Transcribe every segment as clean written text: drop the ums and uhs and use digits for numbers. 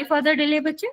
Further delay बच्चे।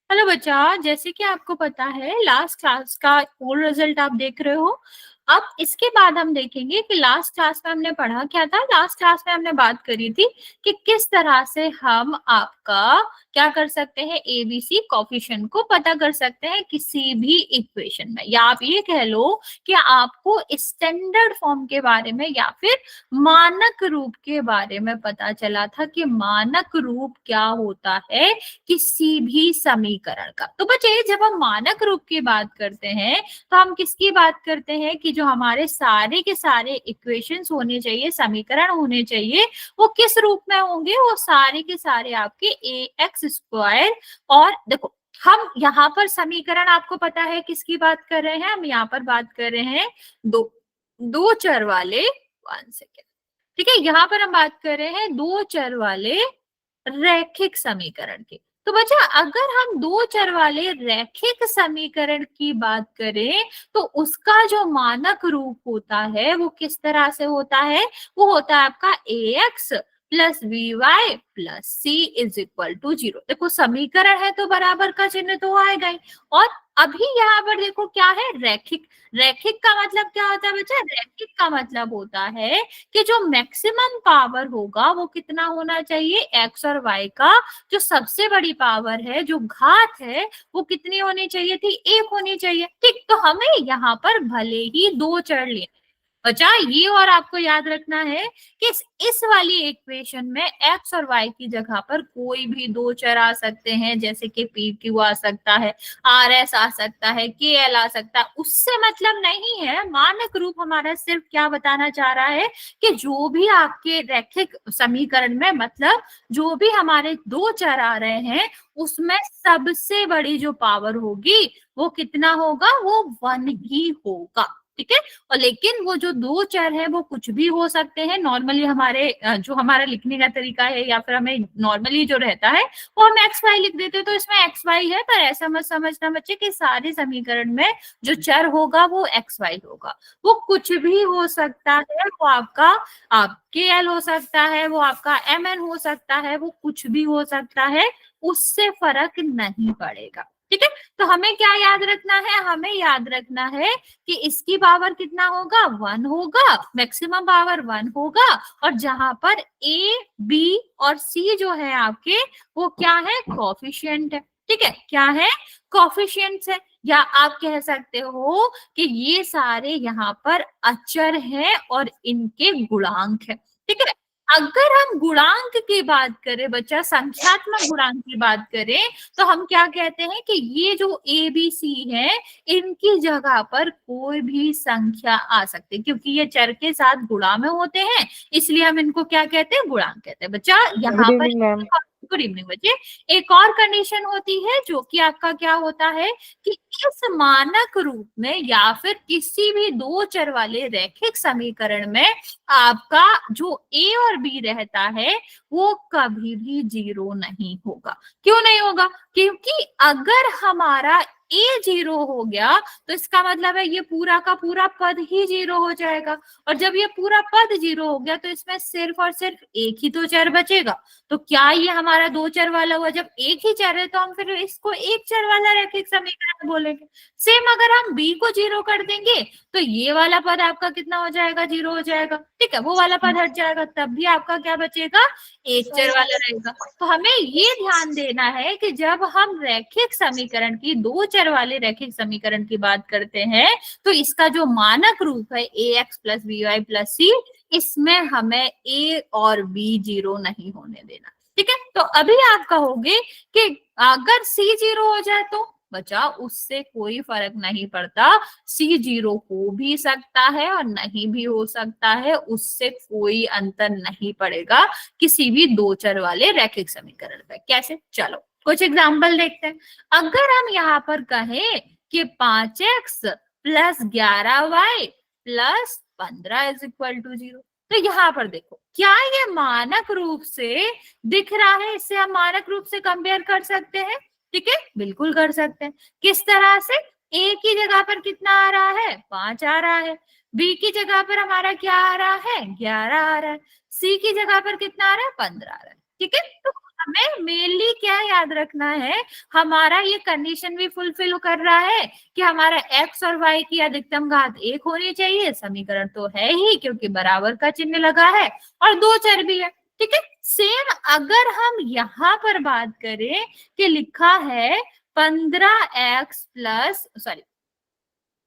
Hello बच्चा, जैसे कि आपको पता है लास्ट क्लास का ओल्ड रिजल्ट आप देख रहे हो। अब इसके बाद हम देखेंगे कि लास्ट क्लास में हमने पढ़ा क्या था। लास्ट क्लास में हमने बात करी थी कि किस तरह से हम आपका क्या कर सकते हैं, एबीसी कोफिशिएंट को पता कर सकते हैं किसी भी इक्वेशन में, या आप ये कह लो कि आपको स्टैंडर्ड फॉर्म के बारे में या फिर मानक रूप के बारे में पता चला था कि मानक रूप क्या होता है किसी भी समीकरण का। तो बच्चे, जब हम मानक रूप की बात करते हैं तो हम किसकी बात करते हैं कि जो हमारे सारे के सारे इक्वेशंस होने चाहिए, समीकरण होने चाहिए, वो किस रूप में होंगे, वो सारे के सारे आपके ए एक्स स्क्वायर। और देखो, हम यहाँ पर समीकरण आपको पता है किसकी बात कर रहे हैं, हम यहाँ पर बात कर रहे हैं दो दो चर वाले, 1 सेकेंड, ठीक है, यहाँ पर हम बात कर रहे हैं दो चर वाले रैखिक समीकरण की। तो बच्चा, अगर हम दो चर वाले रैखिक समीकरण की बात करें तो उसका जो मानक रूप होता है वो किस तरह से होता है, वो होता है आपका ax plus B Y plus C is equal to 0। देखो, समीकरण है तो बराबर का चिन्ह तो आएगा ही। और अभी यहाँ पर देखो क्या है, रैखिक। रैखिक का मतलब क्या होता है बच्चा, रैखिक का मतलब होता है कि जो मैक्सिमम पावर होगा वो कितना होना चाहिए, एक्स और वाई का जो सबसे बड़ी पावर है, जो घात है, वो कितनी होनी चाहिए थी, 1 होनी चाहिए। ठीक, तो हमें यहाँ पर भले ही दो चर लेने, बचा ये और आपको याद रखना है कि इस वाली इक्वेशन में एक्स और वाई की जगह पर कोई भी दो चर आ सकते हैं, जैसे कि पी क्यू आ सकता है, आर एस आ सकता है, के एल आ सकता है, उससे मतलब नहीं है। मानक रूप हमारा सिर्फ क्या बताना चाह रहा है कि जो भी आपके रैखिक समीकरण में, मतलब जो भी हमारे दो चर आ रहे हैं उसमें सबसे बड़ी जो पावर होगी वो कितना होगा, वो 1 ही होगा। ठीक है, और लेकिन वो जो दो चर है वो कुछ भी हो सकते हैं। नॉर्मली हमारे जो हमारा लिखने का तरीका है, या फिर हमें नॉर्मली जो रहता है वो हम एक्स वाई लिख देते हैं, तो इसमें एक्स वाई है, पर ऐसा मत समझना बच्चे कि सारे समीकरण में जो चर होगा वो एक्स वाई होगा। वो कुछ भी हो सकता है, वो आपका के एल हो सकता है, वो आपका एम एन हो सकता है, वो कुछ भी हो सकता है, उससे फर्क नहीं पड़ेगा। ठीक है, तो हमें क्या याद रखना है, हमें याद रखना है कि इसकी पावर कितना होगा, 1 होगा, मैक्सिमम पावर 1 होगा। और जहां पर ए बी और सी जो है आपके, वो क्या है, कोफिशिएंट है। ठीक है, क्या है, कोफिशिएंट्स है, या आप कह सकते हो कि ये सारे यहाँ पर अचर हैं और इनके गुणांक है। ठीक है, अगर हम गुणांक की बात करें बच्चा, संख्यात्मक गुणांक की बात करें, तो हम क्या कहते हैं कि ये जो ए बी सी है, इनकी जगह पर कोई भी संख्या आ सकती है, क्योंकि ये चर के साथ गुणा में होते हैं, इसलिए हम इनको क्या कहते हैं, गुणांक कहते हैं। बच्चा गुड यहाँ पर इवनिंग मैम। गुड इवनिंग बच्चे, एक और कंडीशन होती है जो कि आपका क्या होता है कि इस मानक रूप में या फिर किसी भी दो चर वाले रैखिक समीकरण में आपका जो ए और बी रहता है वो कभी भी 0 नहीं होगा। क्यों नहीं होगा, क्योंकि अगर हमारा ए 0 हो गया तो इसका मतलब है ये पूरा का पूरा पद ही 0 हो जाएगा। और जब ये पूरा पद 0 हो गया तो इसमें सिर्फ और सिर्फ एक ही तो चर बचेगा। तो क्या ये हमारा दो चर वाला हुआ, जब एक ही चर है तो हम फिर इसको एक चर वाला रैखिक समीकरण बोलेंगे। सेम अगर हम बी को 0 कर देंगे तो ये वाला पद आपका कितना हो जाएगा, 0 हो जाएगा। ठीक है, वो वाला पद हट जाएगा, तब भी आपका क्या बचेगा, एक चर वाला रहेगा। तो हमें ये ध्यान देना है कि जब हम रैखिक समीकरण की, दो चर वाले रैखिक समीकरण की बात करते हैं तो इसका जो मानक रूप है a x plus B Y plus c, इसमें हमें ए और बी 0 नहीं होने देना। ठीक है, तो अभी आप कहोगे कि अगर सी 0 हो जाए तो बचा, उससे कोई फर्क नहीं पड़ता, सी 0 हो भी सकता है और नहीं भी हो सकता है, उससे कोई अंतर नहीं पड़ेगा किसी भी दो चर वाले रैखिक समीकरण पे। कैसे, चलो कुछ एग्जाम्पल देखते हैं। अगर हम यहाँ पर कहें कि 5x plus 11y plus 15 is equal to 0, तो यहाँ पर देखो क्या ये मानक रूप से दिख रहा है, इससे हम मानक रूप से कंपेयर कर सकते हैं। ठीक है, बिल्कुल कर सकते हैं। किस तरह से, ए की जगह पर कितना आ रहा है, 5 आ रहा है, बी की जगह पर हमारा क्या आ रहा है, 11 आ रहा है, सी की जगह पर कितना आ रहा है, 15 आ रहा है। ठीक है। तो हमें मेनली क्या याद रखना है, हमारा ये कंडीशन भी फुलफिल कर रहा है कि हमारा x और y की अधिकतम घात 1 होनी चाहिए, समीकरण तो है ही क्योंकि बराबर का चिन्ह लगा है और दो चर भी है। ठीक है। सेम अगर हम यहाँ पर बात करें कि लिखा है 15x प्लस, सॉरी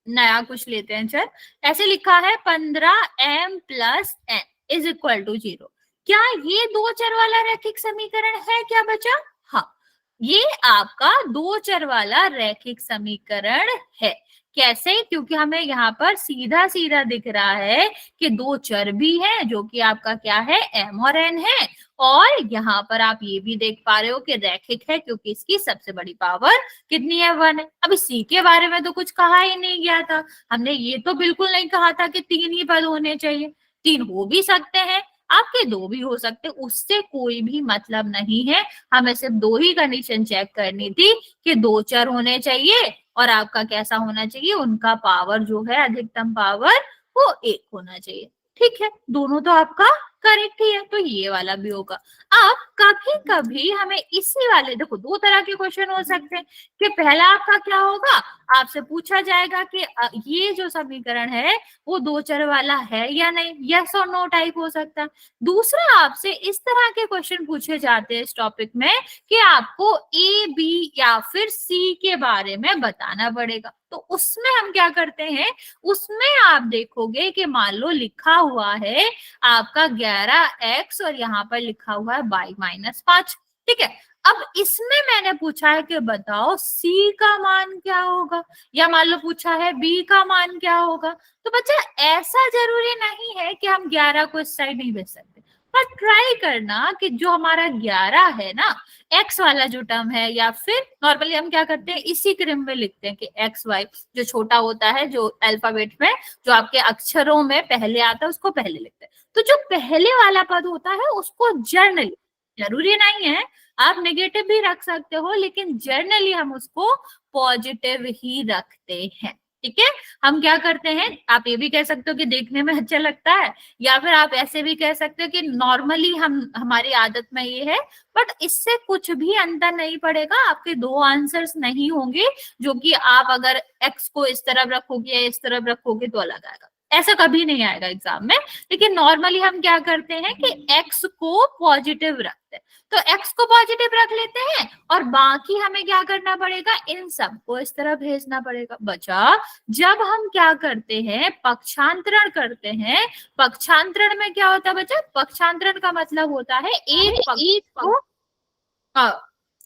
नया कुछ लेते हैं चल, ऐसे लिखा है 15m plus n is equal to 0। क्या ये दो चर वाला रैखिक समीकरण है क्या बचा? हाँ, ये आपका दो चर वाला रैखिक समीकरण है। कैसे? क्योंकि हमें यहाँ पर सीधा सीधा दिख रहा है कि दो चर भी हैं जो कि आपका क्या है, m और n है, और यहाँ पर आप ये भी देख पा रहे हो कि रैखिक है क्योंकि इसकी सबसे बड़ी पावर कितनी है, 1 है। अब सी के बारे में तो कुछ कहा ही नहीं गया था, हमने ये तो बिल्कुल नहीं कहा था कि 3 ही पद होने चाहिए, 3 हो भी सकते हैं आपके, 2 भी हो सकते, उससे कोई भी मतलब नहीं है। हमें सिर्फ 2 ही कंडीशन चेक करनी थी कि 2 चर होने चाहिए और आपका कैसा होना चाहिए, उनका पावर जो है अधिकतम पावर वो 1 होना चाहिए। ठीक है, दोनों तो आपका करेक्ट ही है, तो ये वाला भी होगा। अब कभी कभी हमें इसी वाले, देखो दो तरह के क्वेश्चन हो सकते हैं कि पहला आपका क्या होगा, आपसे पूछा जाएगा कि ये जो समीकरण है वो दो चर वाला है या नहीं, यस और नो टाइप हो सकता है। दूसरा आपसे इस तरह के क्वेश्चन पूछे जाते हैं इस टॉपिक में कि आपको ए बी या फिर सी के बारे में बताना पड़ेगा। तो उसमें हम क्या करते हैं, उसमें आप देखोगे कि मान लो लिखा हुआ है आपका 11x और यहाँ पर लिखा हुआ है y-5। ठीक है। अब इसमें मैंने पूछा है कि बताओ c का मान क्या होगा, या मान लो पूछा है b का मान क्या होगा। तो बच्चा ऐसा जरूरी नहीं है कि हम 11 को इस साइड नहीं भेज सकते, पर ट्राई करना कि जो हमारा 11 है ना, x वाला जो टर्म है, या फिर नॉर्मली हम क्या करते हैं इसी क्रम में लिखते हैं कि एक्स वाई जो छोटा होता है, जो अल्फाबेट में जो आपके अक्षरों में पहले आता है उसको पहले लिखते हैं। तो जो पहले वाला पद होता है उसको जर्नली, जरूरी नहीं है आप नेगेटिव भी रख सकते हो, लेकिन जर्नली हम उसको पॉजिटिव ही रखते हैं। ठीक है। हम क्या करते हैं, आप ये भी कह सकते हो कि देखने में अच्छा लगता है, या फिर आप ऐसे भी कह सकते हो कि नॉर्मली हमारी आदत में ये है, बट इससे कुछ भी अंतर नहीं पड़ेगा, आपके दो आंसर्स नहीं होंगे जो कि आप अगर एक्स को इस तरफ रखोगे या इस तरफ रखोगे तो अलग आएगा, ऐसा कभी नहीं आएगा एग्जाम में। लेकिन नॉर्मली हम क्या करते हैं कि एक्स को पॉजिटिव रखते हैं, तो एक्स को पॉजिटिव रख लेते हैं और बाकी हमें क्या करना पड़ेगा, इन सबको इस तरह भेजना पड़ेगा। बचा जब हम क्या करते हैं, पक्षांतरण करते हैं, पक्षांतरण में क्या होता है बच्चा, पक्षांतरण का मतलब होता है एक पक्ष को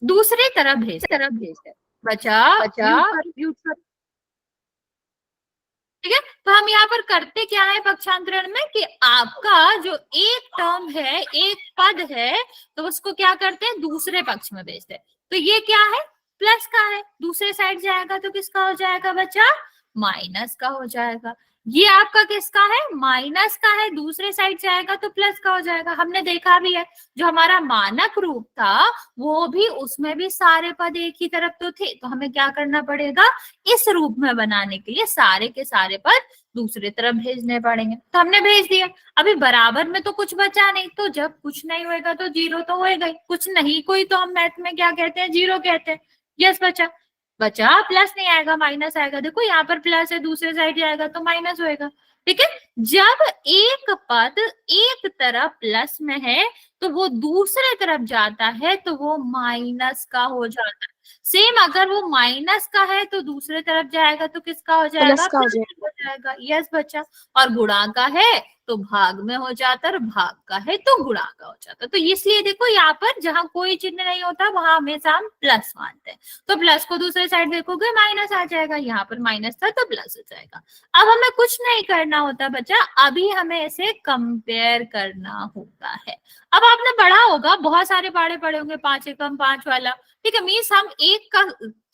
दूसरी तरफ भेजते बचा। ठीक है। तो हम यहाँ पर करते क्या है पक्षांतरण में कि आपका जो एक टर्म है, एक पद है, तो उसको क्या करते हैं दूसरे पक्ष में भेजते हैं। तो ये क्या है, प्लस का है, दूसरे साइड जाएगा तो किसका हो जाएगा बच्चा, माइनस का हो जाएगा। ये आपका किसका है, माइनस का है, दूसरे साइड जाएगा तो प्लस का हो जाएगा। हमने देखा भी है जो हमारा मानक रूप था वो भी, उसमें भी सारे पद एक ही तरफ तो थे, तो हमें क्या करना पड़ेगा, इस रूप में बनाने के लिए सारे के सारे पद दूसरी तरफ भेजने पड़ेंगे। तो हमने भेज दिया, अभी बराबर में तो कुछ बचा नहीं, तो जब कुछ नहीं होएगा तो जीरो तो होएगा ही, कुछ नहीं कोई तो हम मैथ में क्या कहते हैं, जीरो कहते हैं। यस बचा, बचा प्लस नहीं आएगा माइनस आएगा, देखो यहाँ पर प्लस है, दूसरे साइड जाएगा तो माइनस होएगा। ठीक है। जब एक पद एक तरफ प्लस में है तो वो दूसरे तरफ जाता है तो वो माइनस का हो जाता है। सेम अगर वो माइनस का है तो दूसरे तरफ जाएगा तो किसका हो जाएगा, प्लस हो जाएगा। यस बच्चा, और गुणा का है तो भाग में हो जाता है, और भाग का है तो गुणा का हो जाता है। तो इसलिए देखो यहाँ पर जहां कोई चिन्ह नहीं होता वहां हमेशा हम प्लस मानते हैं, तो प्लस को दूसरे साइड देखोगे माइनस आ जाएगा, यहाँ पर माइनस था तो प्लस हो जाएगा। अब हमें कुछ नहीं करना होता बच्चा, अभी हमें इसे कंपेयर करना होता है। अब आपने पढ़ा होगा, बहुत सारे पढ़े पड़े होंगे, 5 एकम 5 वाला। ठीक है, मीन्स हम एक का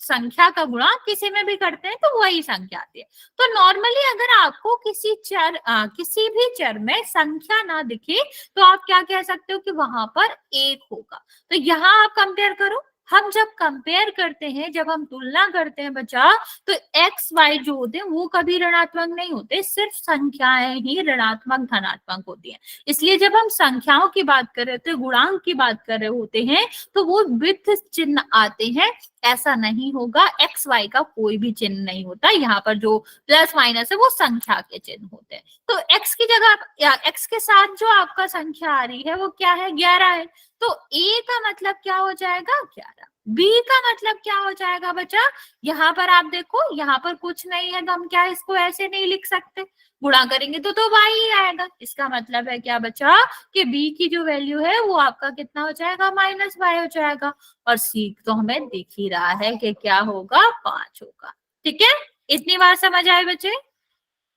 संख्या का गुणा किसी में भी करते हैं तो वही संख्या आती है। तो नॉर्मली अगर आपको किसी भी चर में संख्या ना दिखे तो आप क्या कह सकते हो कि वहां पर एक होगा। तो यहाँ आप कंपेयर करो, हम जब कंपेयर करते हैं, जब हम तुलना करते हैं बच्चा, तो एक्स वाई जो होते हैं वो कभी ऋणात्मक नहीं होते, सिर्फ संख्याएं ही ऋणात्मक धनात्मक होती हैं। इसलिए जब हम संख्याओं की बात कर रहे होते हैं, गुणांक की बात कर रहे होते हैं, तो वो विथ चिन्ह आते हैं। ऐसा नहीं होगा, एक्स वाई का कोई भी चिन्ह नहीं होता, यहाँ पर जो प्लस माइनस है वो संख्या के चिन्ह होते हैं। तो एक्स की जगह या एक्स के साथ जो आपका संख्या आ रही है वो क्या है, 11 है। तो ए का मतलब क्या हो जाएगा, 11। बी का मतलब क्या हो जाएगा बच्चा, यहाँ पर आप देखो यहाँ पर कुछ नहीं है, तो हम क्या इसको ऐसे नहीं लिख सकते, गुणा करेंगे तो वाई ही आएगा। इसका मतलब है क्या बच्चा, कि बी की जो वैल्यू है वो आपका कितना हो जाएगा, -y हो जाएगा। और सी तो हमें दिख ही रहा है कि क्या होगा, 5 होगा। ठीक है, इतनी बात समझ आए बच्चे?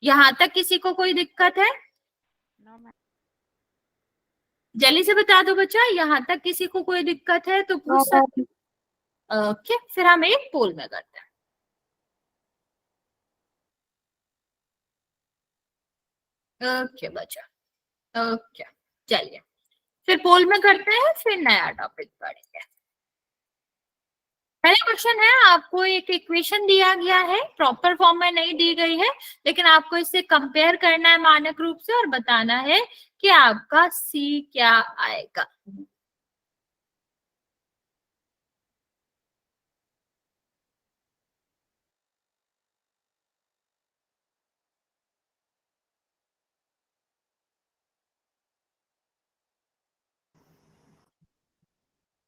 यहाँ तक किसी को कोई दिक्कत है? जल्दी से बता दो बच्चा, यहाँ तक किसी को कोई दिक्कत है तो पूछ सकते। ओके, फिर हम एक पोल में करते हैं। ओके बच्चा, ओके, चलिए फिर पोल में करते हैं, फिर नया टॉपिक पढ़ेंगे। पहला क्वेश्चन है, आपको एक इक्वेशन दिया गया है, प्रॉपर फॉर्म में नहीं दी गई है, लेकिन आपको इससे कंपेयर करना है मानक रूप से, और बताना है कि आपका सी क्या आएगा।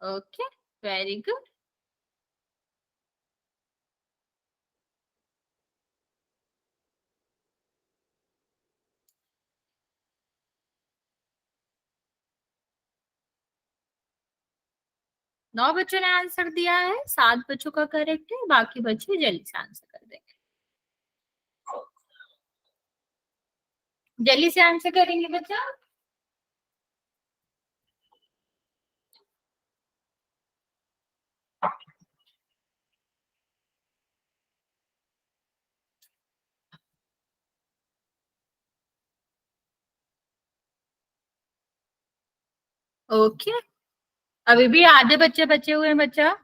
Okay, very good. नौ बच्चों ने आंसर दिया है, 7 बच्चों का करेक्ट है, बाकी बच्चे जल्दी से आंसर कर देंगे। जल्दी से आंसर करेंगे बच्चा। ओके, अभी भी आधे बच्चे बचे हुए हैं बच्चा।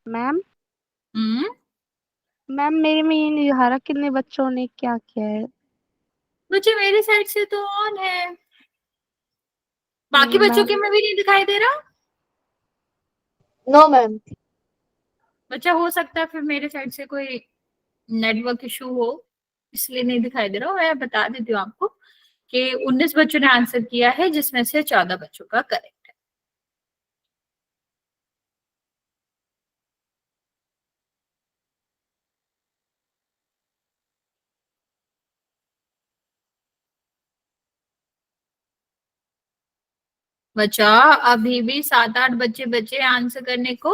मैम हम्म, मैम मेरे में ये नहीं दिखा रहा कितने बच्चों ने क्या किया है। बच्चे मेरी साइड से तो ऑन है, बाकी बच्चों मैम के में भी नहीं दिखाई दे रहा। No ma'am. बच्चा हो सकता है फिर मेरे साइड से कोई नेटवर्क इशू हो, इसलिए नहीं दिखाई दे रहा। मैं बता देती हूँ आपको कि 19 बच्चों ने आंसर किया है, जिसमें से 14 बच्चों का करेक्ट है। बच्चा अभी भी 7-8 बच्चे बचे आंसर करने को।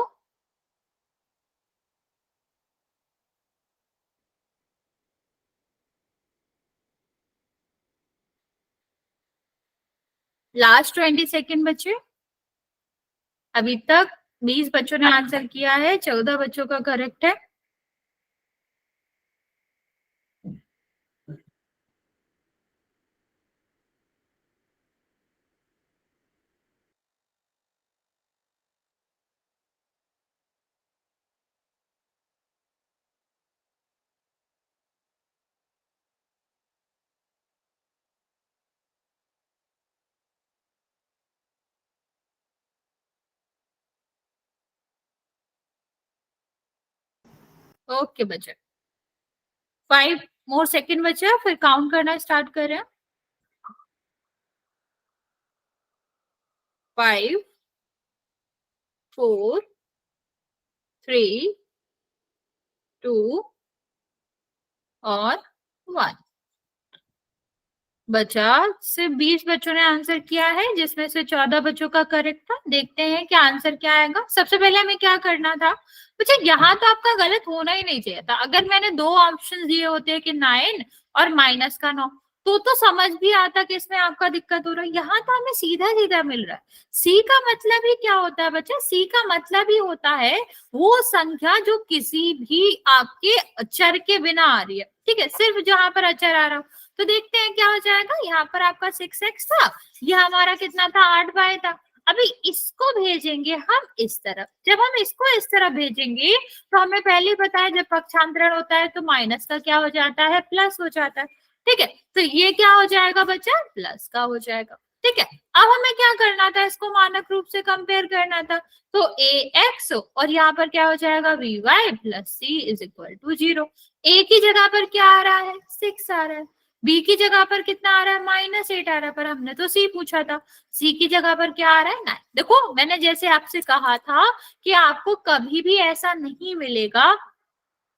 लास्ट 20 सेकेंड बचे। अभी तक 20 बच्चों ने आंसर किया है, 14 बच्चों का करेक्ट है। ओके बच्चे, 5 मोर सेकेंड बचे, फिर काउंट करना स्टार्ट करें। 5, 4, 3, 2 और 1। बचा सिर्फ 20 बच्चों ने आंसर किया है, जिसमें से 14 बच्चों का करेक्ट था। देखते हैं कि आंसर क्या आएगा। सबसे पहले हमें क्या करना था बच्चा, यहाँ तो आपका गलत होना ही नहीं चाहिए था। अगर मैंने दो ऑप्शन दिए होते कि 9 और -9, तो समझ भी आता कि इसमें आपका दिक्कत हो रहा है। यहाँ तो हमें सीधा सीधा मिल रहा है। सी का मतलब ही क्या होता है बच्चा? सी का मतलब ही होता है वो संख्या जो किसी भी आपके चर के बिना आ रही है, ठीक है, सिर्फ जहां पर अचर आ रहा हो। तो देखते हैं क्या हो जाएगा। यहाँ पर आपका 6x था, यह हमारा कितना था, 8y था। अभी इसको भेजेंगे हम इस तरफ। जब हम इसको इस तरफ भेजेंगे तो हमें पहले ही पता है जब पक्षांतरण होता है तो माइनस का क्या हो जाता है, प्लस हो जाता है, ठीक है। तो ये क्या हो जाएगा बच्चा, प्लस का हो जाएगा, ठीक है। अब हमें क्या करना था, इसको मानक रूप से कंपेयर करना था। तो ए एक्स और यहाँ पर क्या हो जाएगा, V Y plus C is equal to 0। A की जगह पर क्या आ रहा है, 6 आ रहा है। बी की जगह पर कितना आ रहा है, -8 आ रहा है, पर हमने तो सी पूछा था। सी की जगह पर क्या आ रहा है, 9। देखो मैंने जैसे आपसे कहा था कि आपको कभी भी ऐसा नहीं मिलेगा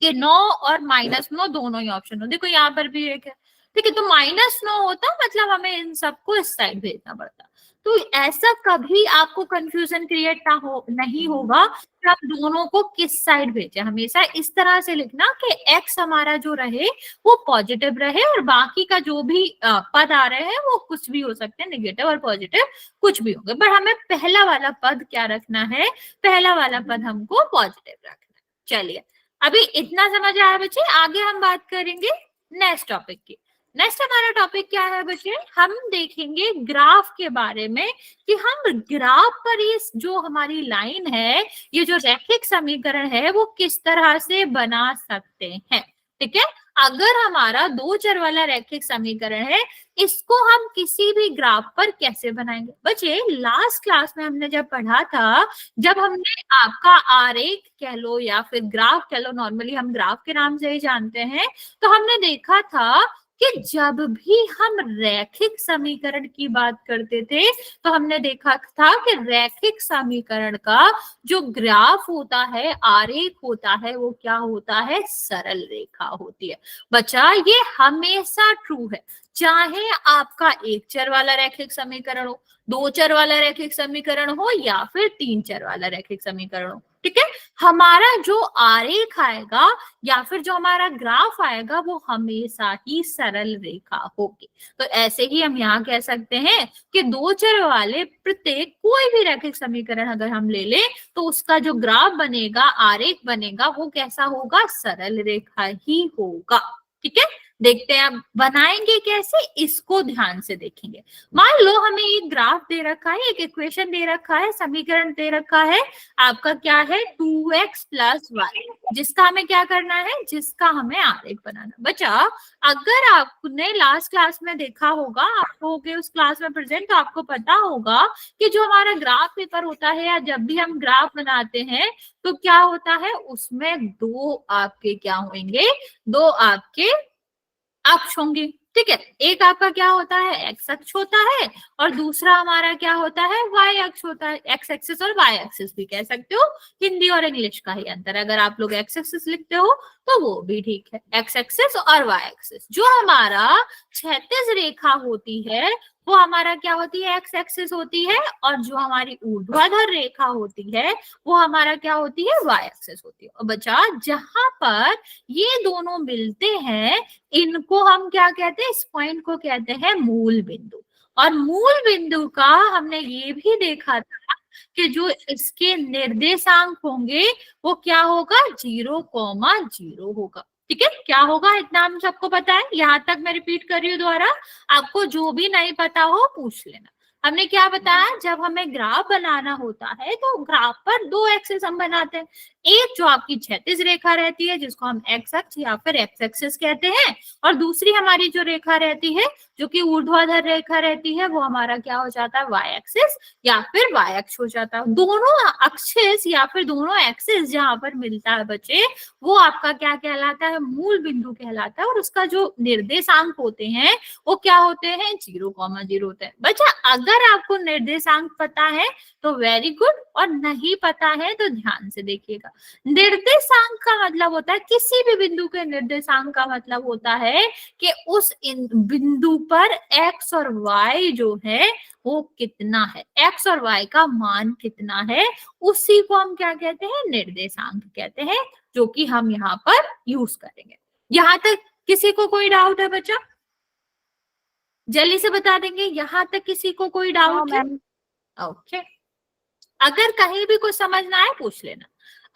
कि 9 और -9 दोनों ही ऑप्शन हो। देखो यहाँ पर भी एक है, ठीक है। तो -9 होता मतलब हमें इन सबको इस साइड भेजना पड़ता। तो ऐसा कभी आपको कंफ्यूजन क्रिएट ना हो, नहीं होगा कि आप दोनों को किस साइड भेजें। हमेशा इस तरह से लिखना कि x हमारा जो रहे वो पॉजिटिव रहे और बाकी का जो भी पद आ रहे हैं वो कुछ भी हो सकते हैं, नेगेटिव और पॉजिटिव कुछ भी होंगे। पर हमें पहला वाला पद क्या रखना है, पहला वाला पद हमको पॉजिटिव रखना है। चलिए अभी इतना समझ आया बच्चे, आगे हम बात करेंगे नेक्स्ट टॉपिक की। नेक्स्ट हमारा टॉपिक क्या है बच्चे, हम देखेंगे ग्राफ के बारे में कि हम ग्राफ पर ये जो हमारी लाइन है, ये जो रैखिक समीकरण है वो किस तरह से बना सकते हैं, ठीक है। अगर हमारा दो चर वाला रैखिक समीकरण है, इसको हम किसी भी ग्राफ पर कैसे बनाएंगे। बच्चे लास्ट क्लास में हमने जब पढ़ा था, जब हमने आपका आरेख कह लो या फिर ग्राफ कह लो, नॉर्मली हम ग्राफ के नाम से ही जानते हैं, तो हमने देखा था कि जब भी हम रैखिक समीकरण की बात करते थे तो हमने देखा था कि रैखिक समीकरण का जो ग्राफ होता है, आरेख होता है, वो क्या होता है, सरल रेखा होती है। बच्चा ये हमेशा ट्रू है, चाहे आपका एक चर वाला रैखिक समीकरण हो, दो चर वाला रैखिक समीकरण हो या फिर तीन चर वाला रैखिक समीकरण हो, ठीक है। हमारा जो आरेख आएगा या फिर जो हमारा ग्राफ आएगा वो हमेशा ही सरल रेखा होगी। तो ऐसे ही हम यहाँ कह सकते हैं कि दो चर वाले प्रत्येक कोई भी रैखिक समीकरण अगर हम ले लें तो उसका जो ग्राफ बनेगा, आरेख बनेगा, वो कैसा होगा, सरल रेखा ही होगा, ठीक है। देखते हैं अब बनाएंगे कैसे, इसको ध्यान से देखेंगे। मान लो हमें एक ग्राफ दे रखा है, एक इक्वेशन दे रखा है, समीकरण दे रखा है, आपका क्या है 2x + y, जिसका हमें क्या करना है, जिसका हमें आरेख बनाना। बच्चा अगर आपने लास्ट क्लास में देखा होगा, आप लोग उस क्लास में प्रेजेंट, तो आपको पता होगा कि जो हमारा ग्राफ पेपर होता है या जब भी हम ग्राफ बनाते हैं तो क्या होता है, उसमें दो आपके क्या होंगे, दो आपके अक्ष होंगे, ठीक है। एक आपका क्या होता है, एक्स अक्ष होता है और दूसरा हमारा क्या होता है, वाई अक्ष होता है। एक्स एक्सिस और वाई एक्सिस भी कह सकते हो, हिंदी और इंग्लिश का ही अंतर। अगर आप लोग एक्स एक्सिस लिखते हो तो वो भी ठीक है, एक्स एक्सिस और वाई एक्सिस। जो हमारा क्षैतिज रेखा होती है वो हमारा क्या होती है, एक्स एक्सिस होती है, और जो हमारी ऊर्ध्वाधर रेखा होती है वो हमारा क्या होती है, वाई एक्सिस होती है। और बच्चा जहां पर ये दोनों मिलते हैं इनको हम क्या कहते हैं, इस पॉइंट को कहते हैं मूल बिंदु। और मूल बिंदु का हमने ये भी देखा था कि जो इसके निर्देशांक होंगे वो क्या होगा, 0,0 होगा, ठीक है। क्या होगा, इतना हम सबको पता है। यहां तक मैं रिपीट कर रही हूँ दोबारा, आपको जो भी नहीं पता हो पूछ लेना। हमने क्या बताया, जब हमें ग्राफ बनाना होता है तो ग्राफ पर दो एक्सिस हम बनाते हैं। एक जो आपकी क्षैतिज रेखा रहती है जिसको हम एक्स अक्ष या फिर एक्स एक्सिस कहते हैं, और दूसरी हमारी जो रेखा रहती है जो कि ऊर्ध्वाधर रेखा रहती है वो हमारा क्या हो जाता है, वाई एक्सिस या फिर वाई अक्ष हो जाता है। दोनों अक्षेस या फिर दोनों एक्सिस जहां पर मिलता है बच्चे, वो आपका क्या कहलाता है, मूल बिंदु कहलाता है। और उसका जो निर्देशांक होते हैं वो क्या होते हैं, 0,0 होते हैं। बच्चा अगर आपको निर्देशांक पता है तो वेरी गुड, और नहीं पता है तो ध्यान से देखिएगा। निर्देशांक का मतलब होता है, किसी भी बिंदु के निर्देशांक का मतलब होता है कि उस बिंदु पर एक्स और वाई जो है वो कितना है, एक्स और वाई का मान कितना है, उसी को हम क्या कहते हैं, निर्देशांक कहते हैं, जो कि हम यहाँ पर यूज करेंगे। यहां तक किसी को कोई डाउट है बच्चा? जल्दी से बता देंगे, यहाँ तक किसी को कोई हाँ डाउट है? मैम। ओके, अगर कहीं भी कुछ समझ ना आए पूछ लेना।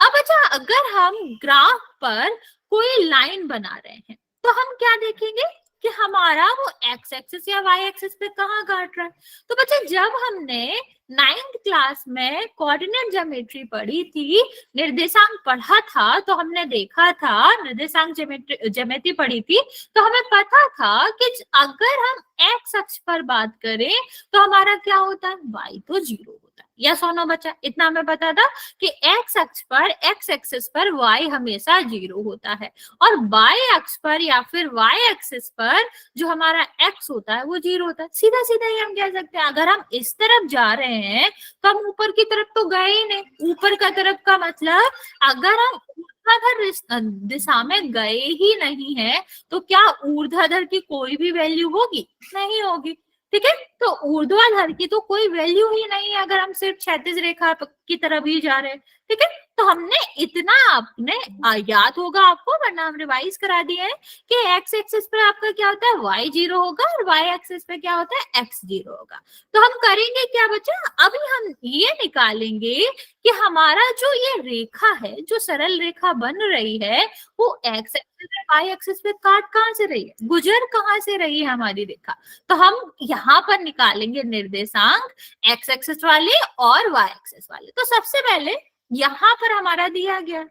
अब अच्छा, अगर हम ग्राफ पर कोई लाइन बना रहे हैं तो हम क्या देखेंगे कि हमारा वो एक्स एक्सिस या वाई एक्सिस पे कहाँ काट रहा है। तो बच्चे जब हमने 9th क्लास में कोऑर्डिनेट ज्योमेट्री पढ़ी थी, निर्देशांक पढ़ा था, तो हमने देखा था, निर्देशांक ज्योमेट्री पढ़ी थी, तो हमें पता था कि अगर हम एक्स अक्ष पर बात करें तो हमारा क्या होता है, वाई तो 0 होता है। या सोनो बच्चा, इतना हमें पता था कि एक्स अक्ष पर, एक्स एक्सिस पर वाई हमेशा 0 होता है, और वाई अक्ष पर या फिर वाई एक्सिस पर जो हमारा एक्स होता है वो 0 होता है। सीधा सीधा ही हम कह सकते हैं, अगर हम इस तरफ जा रहे हैं तो हम ऊपर की तरफ तो गए ही नहीं। ऊपर का तरफ का मतलब, अगर हम ऊर्ध्वाधर दिशा में गए ही नहीं है तो क्या ऊर्ध्वाधर की कोई भी वैल्यू होगी? नहीं होगी। ठीक है, तो ऊर्ध्वाधर की तो कोई वैल्यू ही नहीं है अगर हम सिर्फ क्षैतिज रेखा की तरफ ही जा रहे हैं। ठीक है, तो हमने इतना आपने याद होगा आपको, वरना हम रिवाइज करा दिए हैं कि एक्स एक्सिस पर आपका क्या होता है, वाई 0 होगा, और वाई एक्सिस पे क्या होता है, एक्स 0 होगा। तो हम करेंगे क्या बच्चा, अभी हम ये निकालेंगे कि हमारा जो ये रेखा है, जो सरल रेखा बन रही है, वो एक्स एक्सिस वाई एक्सिस पे काट कहाँ से रही है, गुजर कहाँ से रही है हमारी रेखा। तो हम यहाँ पर निकालेंगे निर्देशांक एक्स एक्सिस वाले और वाई एक्सिस वाले। तो सबसे पहले यहाँ पर हमारा दिया गया,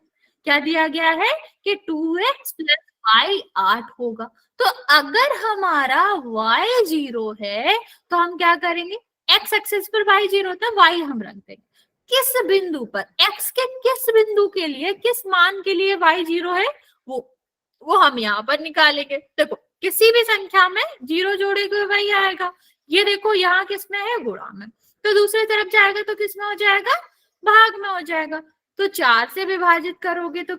क्या दिया गया है कि 2x प्लस वाई 8 होगा। तो अगर हमारा y 0 है तो हम क्या करेंगे, x एक्सिस पर y 0 होता है, y हम रख देंगे। किस बिंदु पर, x के किस बिंदु के लिए, किस मान के लिए y 0 है, वो हम यहाँ पर निकालेंगे। देखो, किसी भी संख्या में 0 जोड़ेगे वही आएगा। ये देखो यहाँ किस में है, गुणा में, तो दूसरी तरफ जाएगा तो किस में हो जाएगा, भाग में हो जाएगा। तो 4 से विभाजित करोगे तो,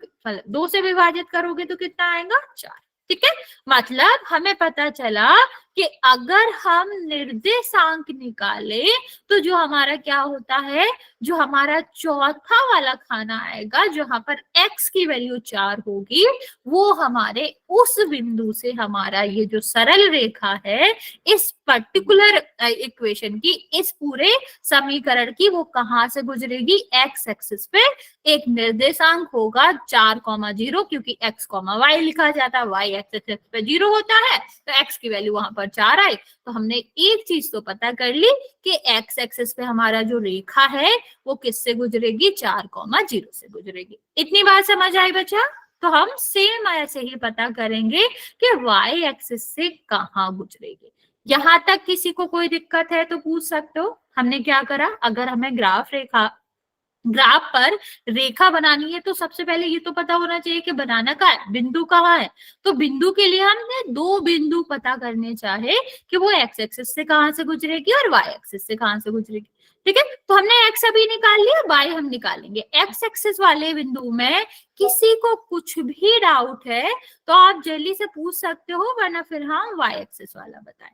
2 से विभाजित करोगे तो कितना आएगा, 4। ठीक है, मतलब हमें पता चला कि अगर हम निर्देशांक निकाले तो जो हमारा क्या होता है, जो हमारा चौथा वाला खाना आएगा जहां पर x की वैल्यू 4 होगी, वो हमारे उस बिंदु से हमारा ये जो सरल रेखा है, इस पर्टिकुलर इक्वेशन की, इस पूरे समीकरण की, वो कहां से गुजरेगी, एक्स एक्सिस पे। एक निर्देशांक होगा 4,0, क्योंकि x, y लिखा जाता है, y एक्सिस पे 0 होता है, तो x की वैल्यू वहां पर 4 आई। तो हमने एक चीज तो पता कर ली कि x एक्सिस पे हमारा जो रेखा है वो किससे गुजरेगी, 4,0 से गुजरेगी। इतनी बात समझ आई बच्चा? तो हम सेम ऐसे ही पता करेंगे कि y एक्सिस से कहाँ गुजरेगी। यहां तक किसी को कोई दिक्कत है तो पूछ सकते हो। हमने क्या करा, अगर हमें ग्राफ पर रेखा बनानी है तो सबसे पहले ये तो पता होना चाहिए कि बनाना का है, बिंदु कहाँ है। तो बिंदु के लिए हमने 2 बिंदु पता करने चाहे कि वो एक्स एक्सिस से कहां से गुजरेगी और वाई एक्सिस से कहां से गुजरेगी। ठीक है, तो हमने एक्स अभी निकाल लिया, वाई हम निकालेंगे। एक्स एक्सिस वाले बिंदु में किसी को कुछ भी डाउट है तो आप जल्दी से पूछ सकते हो, वरना फिर हम वाई एक्सिस वाला बताएं।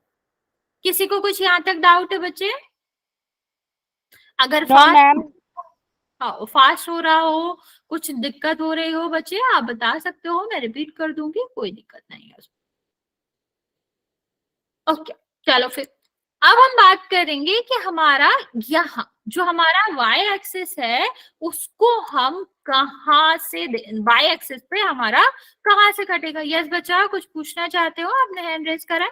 किसी को कुछ यहाँ तक डाउट है बच्चे? अगर फास्ट हो रहा हो, कुछ दिक्कत हो रही हो बच्चे, आप बता सकते हो, मैं रिपीट कर दूंगी, कोई दिक्कत नहीं है। ओके, चलो फिर अब हम बात करेंगे कि हमारा यहाँ जो हमारा y एक्सिस है उसको हम कहाँ से, y एक्सिस पे हमारा कहाँ से कटेगा। यस बच्चा, कुछ पूछना चाहते हो, आपने हैंड रेज करा।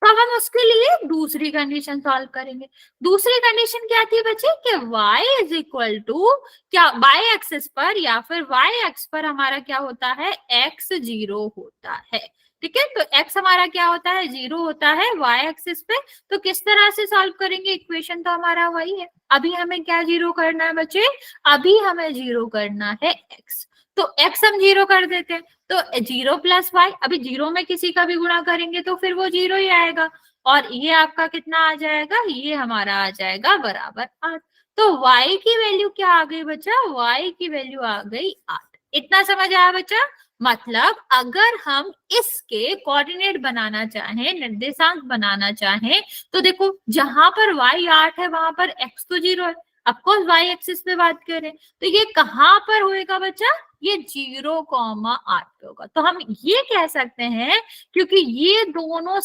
तो अब हम उसके लिए दूसरी कंडीशन सॉल्व करेंगे। दूसरी कंडीशन क्या थी बच्चे, कि y इज इक्वल टू क्या, y एक्सिस पर या फिर y एक्स पर हमारा क्या होता है, x 0 होता है। ठीक है, तो x हमारा क्या होता है, 0 होता है y एक्सिस पे। तो किस तरह से सॉल्व करेंगे, इक्वेशन तो हमारा वही है। अभी हमें क्या 0 करना है बच्चे, अभी हमें 0 करना है x। तो x हम 0 कर देते हैं, तो 0 प्लस वाई, अभी 0 में किसी का भी गुणा करेंगे तो फिर वो 0 ही आएगा, और ये आपका कितना आ जाएगा, ये हमारा आ जाएगा बराबर 8। तो y की वैल्यू क्या आ गई बच्चा, y की वैल्यू आ गई 8। इतना समझ आया बच्चा? मतलब अगर हम इसके कोऑर्डिनेट बनाना चाहें, निर्देशांक बनाना चाहें, तो देखो जहां पर y 8 है वहां पर x तो 0 है। ऑफकोर्स y एक्सिस पे बात करें तो ये कहां पर होएगा बच्चा, ये 0,8 पे होगा। तो हम ये कह सकते हैं क्योंकि ये दोनों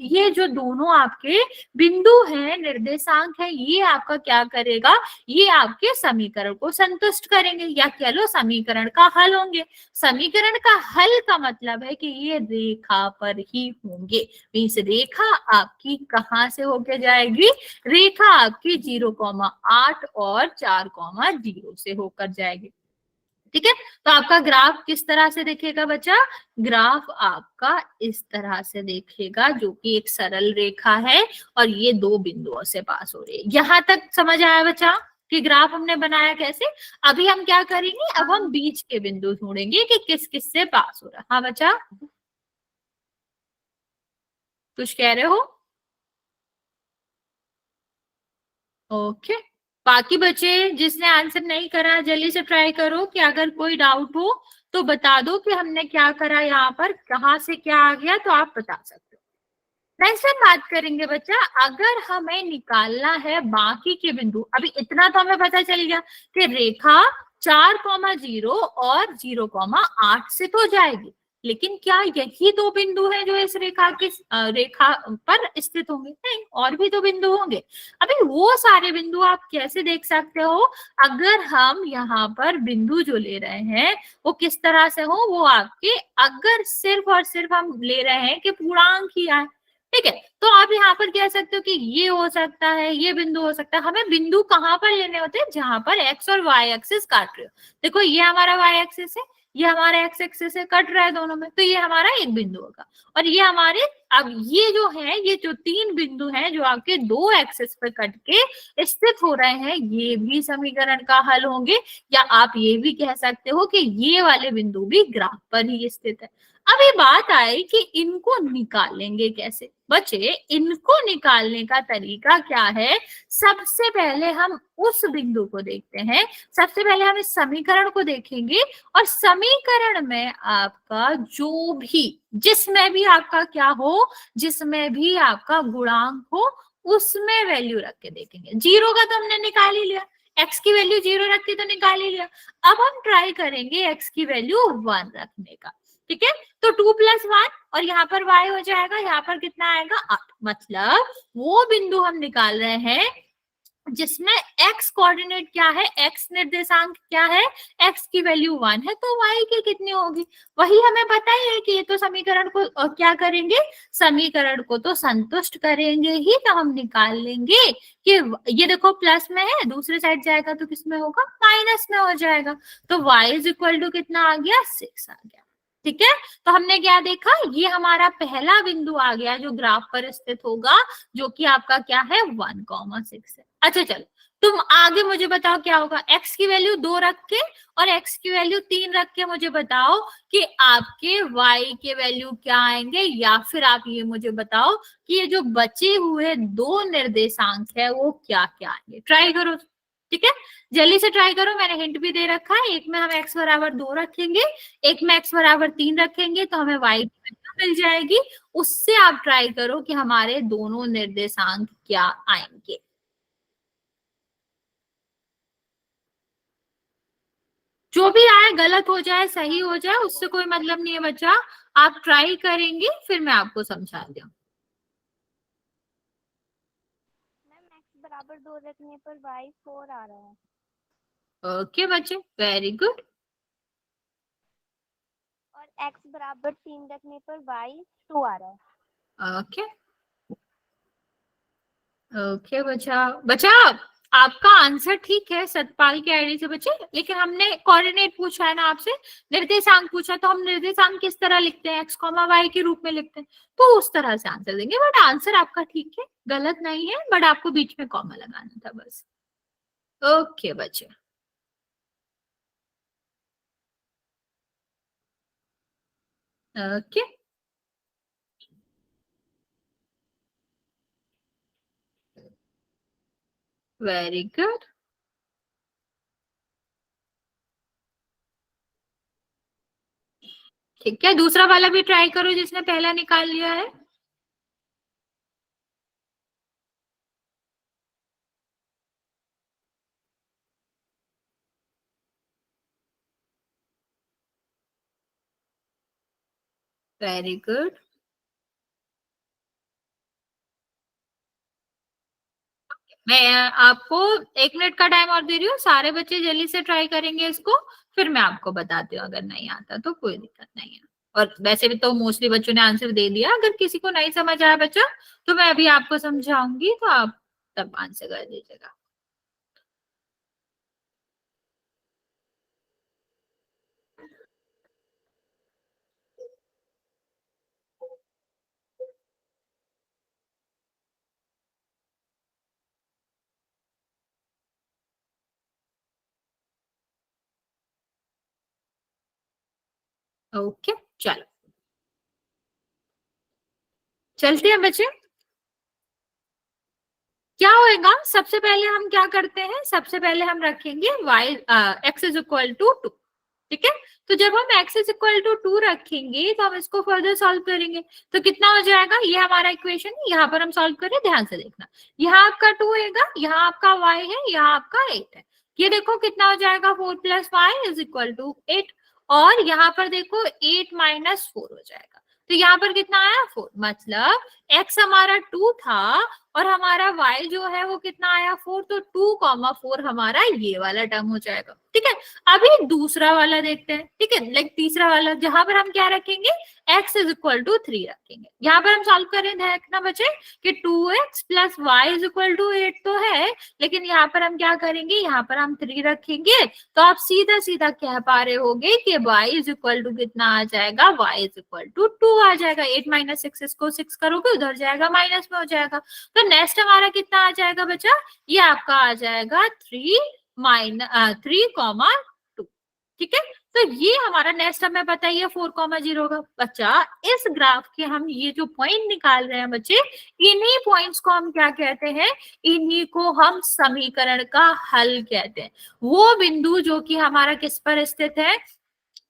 ये जो दोनों आपके बिंदु हैं, निर्देशांक है, ये आपका क्या करेगा, ये आपके समीकरण को संतुष्ट करेंगे, या कह लो समीकरण का हल होंगे। समीकरण का हल का मतलब है कि ये रेखा पर ही होंगे। मीन्स रेखा आपकी कहां से होके जाएगी, रेखा आपकी 0,8 और 4,0 से होकर जाएगी। ठीक है, तो आपका ग्राफ किस तरह से दिखेगा बच्चा, ग्राफ आपका इस तरह से दिखेगा, जो कि एक सरल रेखा है और ये दो बिंदुओं से पास हो रही है। यहां तक समझ आया बच्चा कि ग्राफ हमने बनाया कैसे। अभी हम क्या करेंगे, अब हम बीच के बिंदु ढूंढेंगे कि किस किस से पास हो रहा है। हाँ बच्चा, कुछ कह रहे हो? ओके, बाकी बच्चे जिसने आंसर नहीं करा जल्दी से ट्राई करो, कि अगर कोई डाउट हो तो बता दो कि हमने क्या करा, यहाँ पर कहाँ से क्या आ गया, तो आप बता सकते हो। नेक्स्ट हम बात करेंगे बच्चा, अगर हमें निकालना है बाकी के बिंदु। अभी इतना तो हमें पता चल गया कि रेखा 4,0 और 0,8 से तो जाएगी, लेकिन क्या यही दो बिंदु हैं जो इस रेखा की रेखा पर स्थित होंगे? नहीं, और भी तो बिंदु होंगे। अभी वो सारे बिंदु आप कैसे देख सकते हो, अगर हम यहाँ पर बिंदु जो ले रहे हैं वो किस तरह से हो, वो आपके, अगर सिर्फ और सिर्फ हम ले रहे हैं कि पूर्णांक ही आए, ठीक है, तो आप यहाँ पर कह सकते हो कि ये हो सकता है, ये बिंदु हो सकता है। हमें बिंदु कहाँ पर लेने होते हैं, जहां पर एक्स और वाई एक्सिस काट रहे हो। देखो ये हमारा वाई एक्सिस है, ये हमारा एक्स एक्सिस से कट रहा है दोनों में, तो ये हमारा एक बिंदु होगा। और ये हमारे, अब ये जो है, ये जो तीन बिंदु हैं जो आपके दो एक्सिस पे कट के स्थित हो रहे हैं, ये भी समीकरण का हल होंगे। या आप ये भी कह सकते हो कि ये वाले बिंदु भी ग्राफ पर ही स्थित है। अभी बात आई कि इनको निकालेंगे कैसे। बच्चे, इनको निकालने का तरीका क्या है, सबसे पहले हम उस बिंदु को देखते हैं, सबसे पहले हम इस समीकरण को देखेंगे, और समीकरण में आपका जो भी, जिसमें भी आपका क्या हो, जिसमें भी आपका गुणांक हो, उसमें वैल्यू रख के देखेंगे। 0 का तो हमने निकाल ही लिया, एक्स की वैल्यू 0 रख के तो निकाल ही लिया। अब हम ट्राई करेंगे एक्स की वैल्यू 1 रखने का। ठीक है, तो 2+1 और यहाँ पर y हो जाएगा, यहाँ पर कितना आएगा 8। मतलब वो बिंदु हम निकाल रहे हैं जिसमें x कोऑर्डिनेट क्या है, x निर्देशांक क्या है, x की वैल्यू 1 है, तो y की कितनी होगी, वही हमें पता ही है कि ये तो समीकरण को क्या करेंगे, समीकरण को तो संतुष्ट करेंगे ही, तो हम निकाल लेंगे कि ये देखो प्लस में है, दूसरे साइड जाएगा तो किस में होगा, माइनस में हो जाएगा। तो y इज इक्वल टू कितना आ गया, 6 आ गया। ठीक है, तो हमने क्या देखा, ये हमारा पहला बिंदु आ गया जो ग्राफ पर स्थित होगा, जो कि आपका क्या है, 1,6 है। अच्छा चलो, तुम आगे मुझे बताओ क्या होगा, x की वैल्यू 2 रख के और x की वैल्यू 3 रख के मुझे बताओ कि आपके y के वैल्यू क्या आएंगे, या फिर आप ये मुझे बताओ कि ये जो बचे हुए दो निर्देशांक है वो क्या क्या आएंगे। ट्राई करो, ठीक है, जल्दी से ट्राई करो। मैंने हिंट भी दे रखा है, एक में हम x बराबर 2 रखेंगे, एक में x बराबर 3 रखेंगे, तो हमें y की वैल्यू मिल जाएगी। उससे आप ट्राई करो कि हमारे दोनों निर्देशांक क्या आएंगे। जो भी आए, गलत हो जाए सही हो जाए, उससे कोई मतलब नहीं है बच्चा, आप ट्राई करेंगे फिर मैं आपको समझा दूं। मैम x बराबर 2 रखने पर y 4 आ रहा है। ओके बच्चे, वेरी गुड। और x बराबर 3 रखने पर y 2 आ रहा है। ओके ओके बच्चा, बच्चा आपका आंसर ठीक है सतपाल की आईडी से बच्चे, लेकिन हमने कोऑर्डिनेट पूछा है ना आपसे, निर्देशांक पूछा, तो हम निर्देशांक किस तरह लिखते हैं, एक्स कॉमा वाई के रूप में लिखते हैं, तो उस तरह से आंसर देंगे। बट आंसर आपका ठीक है, गलत नहीं है, बट आपको बीच में कॉमा लगाना था बस। ओके बच्चे, ओके वेरी गुड। ठीक है, दूसरा वाला भी ट्राई करो जिसने पहला निकाल लिया है। Very good. मैं आपको 1 मिनट का टाइम और दे रही हूँ, सारे बच्चे जल्दी से ट्राई करेंगे इसको, फिर मैं आपको बताती हूँ। अगर नहीं आता तो कोई दिक्कत नहीं है। और वैसे भी तो मोस्टली बच्चों ने आंसर दे दिया। अगर किसी को नहीं समझ आया बच्चा, तो मैं अभी आपको समझाऊंगी, तो आप तब आंसर कर दीजिएगा। ओके, चलो चलते हैं बच्चे। क्या होएगा, सबसे पहले हम क्या करते हैं, सबसे पहले हम रखेंगे y x is equal to 2। ठीक है, तो जब हम x इज इक्वल टू 2 रखेंगे तो हम इसको फर्दर सॉल्व करेंगे। तो कितना हो जाएगा, ये हमारा इक्वेशन है, यहाँ पर हम सॉल्व करें, ध्यान से देखना। यहाँ आपका 2 होगा, यहाँ आपका y है, यहाँ आपका 8 है। ये देखो कितना हो जाएगा, 4 plus Y is equal to 8। और यहाँ पर देखो 8 माइनस 4 हो जाएगा। तो यहाँ पर कितना आया, 4। मतलब x हमारा 2 था और हमारा y जो है वो कितना आया, 4। तो 2,4 हमारा ये वाला टर्म हो जाएगा। ठीक है, अभी दूसरा वाला देखते हैं। ठीक है, लाइक तीसरा वाला, जहां पर हम क्या रखेंगे, x इज इक्वल टू 3 रखेंगे। यहाँ पर हम सॉल्व करें, देखना बचे कि 2x plus Y is equal to 8 तो है, लेकिन यहाँ पर हम क्या करेंगे, यहाँ पर हम 3 रखेंगे। तो आप सीधा सीधा कह पा रहे होगे कि y इज इक्वल टू कितना आ जाएगा, y इज इक्वल टू 2 आ जाएगा। 8 माइनस 6, इसको 6 करोगे उधर जाएगा, माइनस में हो जाएगा। तो नेक्स्ट हमारा कितना आ जाएगा बच्चा, ये आपका आ जाएगा 3,2। ठीक है, तो ये हमारा नेक्स्ट हमें पता ही है 4,0 होगा। बच्चा इस ग्राफ के हम ये जो पॉइंट निकाल रहे हैं बच्चे, इन्हीं पॉइंट्स को हम क्या कहते हैं, इन्हीं को हम समीकरण का हल कहते हैं। वो बिंदु जो कि हमारा किस पर स्थित है,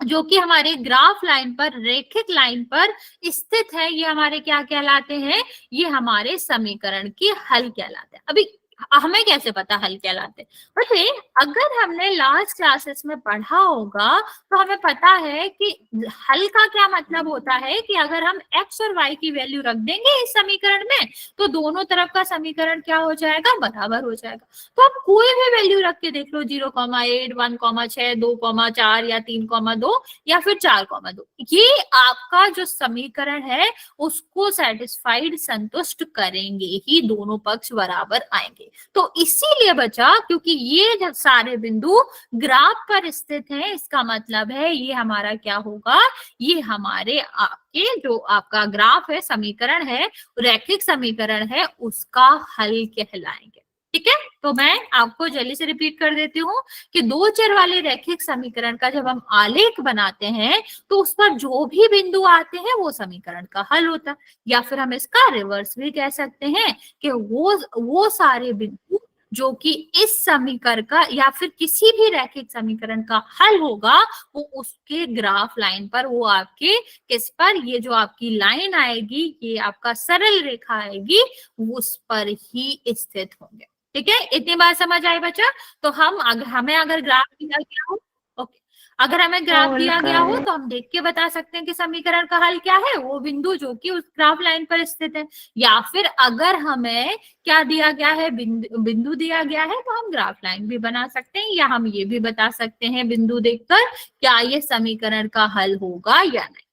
जो कि हमारे ग्राफ लाइन पर, रेखिक लाइन पर स्थित है, ये हमारे क्या कहलाते हैं, ये हमारे समीकरण के हल कहलाते हैं। अभी हमें कैसे पता हल कहलाते हैं, बच्चे अगर हमने लास्ट क्लासेस में पढ़ा होगा तो हमें पता है कि हल का क्या मतलब होता है, कि अगर हम x और y की वैल्यू रख देंगे इस समीकरण में, तो दोनों तरफ का समीकरण क्या हो जाएगा, बराबर हो जाएगा। तो आप कोई भी वैल्यू रख के देख लो, 0,8, 1,6, 2,4 या 3,2 या फिर 4,2, ये आपका जो समीकरण है उसको सेटिस्फाइड, संतुष्ट करेंगे ही, दोनों पक्ष बराबर आएंगे। तो इसीलिए बचा, क्योंकि ये सारे बिंदु ग्राफ पर स्थित हैं, इसका मतलब है ये हमारा क्या होगा, ये हमारे आपके जो आपका ग्राफ है, समीकरण है, रैखिक समीकरण है, उसका हल कहलाएंगे। ठीक है, तो मैं आपको जल्दी से रिपीट कर देती हूँ कि दो चर वाले रैखिक समीकरण का जब हम आलेख बनाते हैं तो उस पर जो भी बिंदु आते हैं वो समीकरण का हल होता है। या फिर हम इसका रिवर्स भी कह सकते हैं कि वो सारे बिंदु जो कि इस समीकरण का या फिर किसी भी रैखिक समीकरण का हल होगा, वो उसके ग्राफ लाइन पर, वो आपके किस पर, ये जो आपकी लाइन आएगी, ये आपका सरल रेखा आएगी, उस पर ही स्थित होंगे। ठीक है, इतनी बात समझ आई बच्चा। तो हमें अगर ग्राफ दिया गया हो, ओके, अगर हमें ग्राफ दिया गया हो तो हम देख के बता सकते हैं कि समीकरण का हल क्या है, वो बिंदु जो कि उस ग्राफ लाइन पर स्थित है। या फिर अगर हमें क्या दिया गया है, बिंदु दिया गया है, तो हम ग्राफ लाइन भी बना सकते हैं, या हम ये भी बता सकते हैं बिंदु देखकर क्या ये समीकरण का हल होगा या नहीं।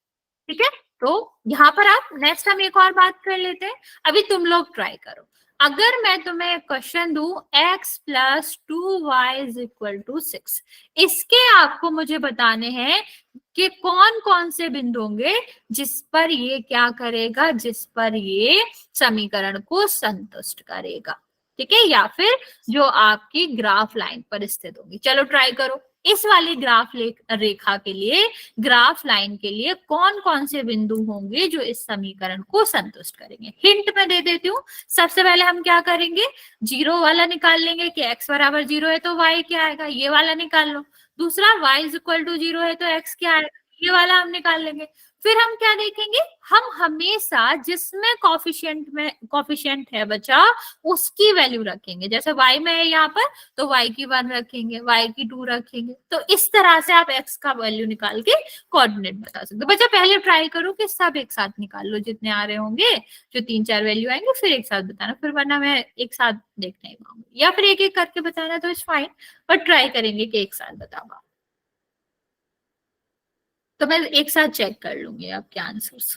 ठीक है, तो यहाँ पर आप नेक्स्ट हम एक और बात कर लेते हैं। अभी तुम लोग ट्राई करो, अगर मैं तुम्हें question two x plus 2y is equal to 6, इसके आपको मुझे बताने हैं कि कौन कौन से बिंदु होंगे जिस पर ये क्या करेगा, जिस पर ये समीकरण को संतुष्ट करेगा। ठीक है, या फिर जो आपकी ग्राफ लाइन पर स्थित होगी। चलो ट्राई करो, इस वाली ग्राफ रेखा के लिए, ग्राफ लाइन के लिए कौन कौन से बिंदु होंगे जो इस समीकरण को संतुष्ट करेंगे। हिंट में दे देती हूँ। सबसे पहले हम क्या करेंगे, 0 वाला निकाल लेंगे कि x बराबर 0 है तो y क्या आएगा, ये वाला निकाल लो। दूसरा y इज इक्वल टू 0 है तो x क्या आएगा, ये वाला हम निकाल लेंगे। फिर हम क्या देखेंगे, हम हमेशा जिसमें कॉफिशिएंट है बच्चा उसकी वैल्यू रखेंगे। जैसे y में है यहाँ पर, तो y की 1 रखेंगे, y की 2 रखेंगे। तो इस तरह से आप x का वैल्यू निकाल के कोऑर्डिनेट बता सकते हो। बच्चा पहले ट्राई करो कि सब एक साथ निकाल लो जितने आ रहे होंगे, जो 3-4 वैल्यू आएंगे, फिर एक साथ बताना। फिर वरना मैं एक साथ देख नहीं पाऊंगी, या फिर एक एक करके बताना तो इट्स फाइन, बट ट्राई करेंगे कि एक साथ बता पाओ। तो मैं एक साथ चेक कर लूंगी आपके answers.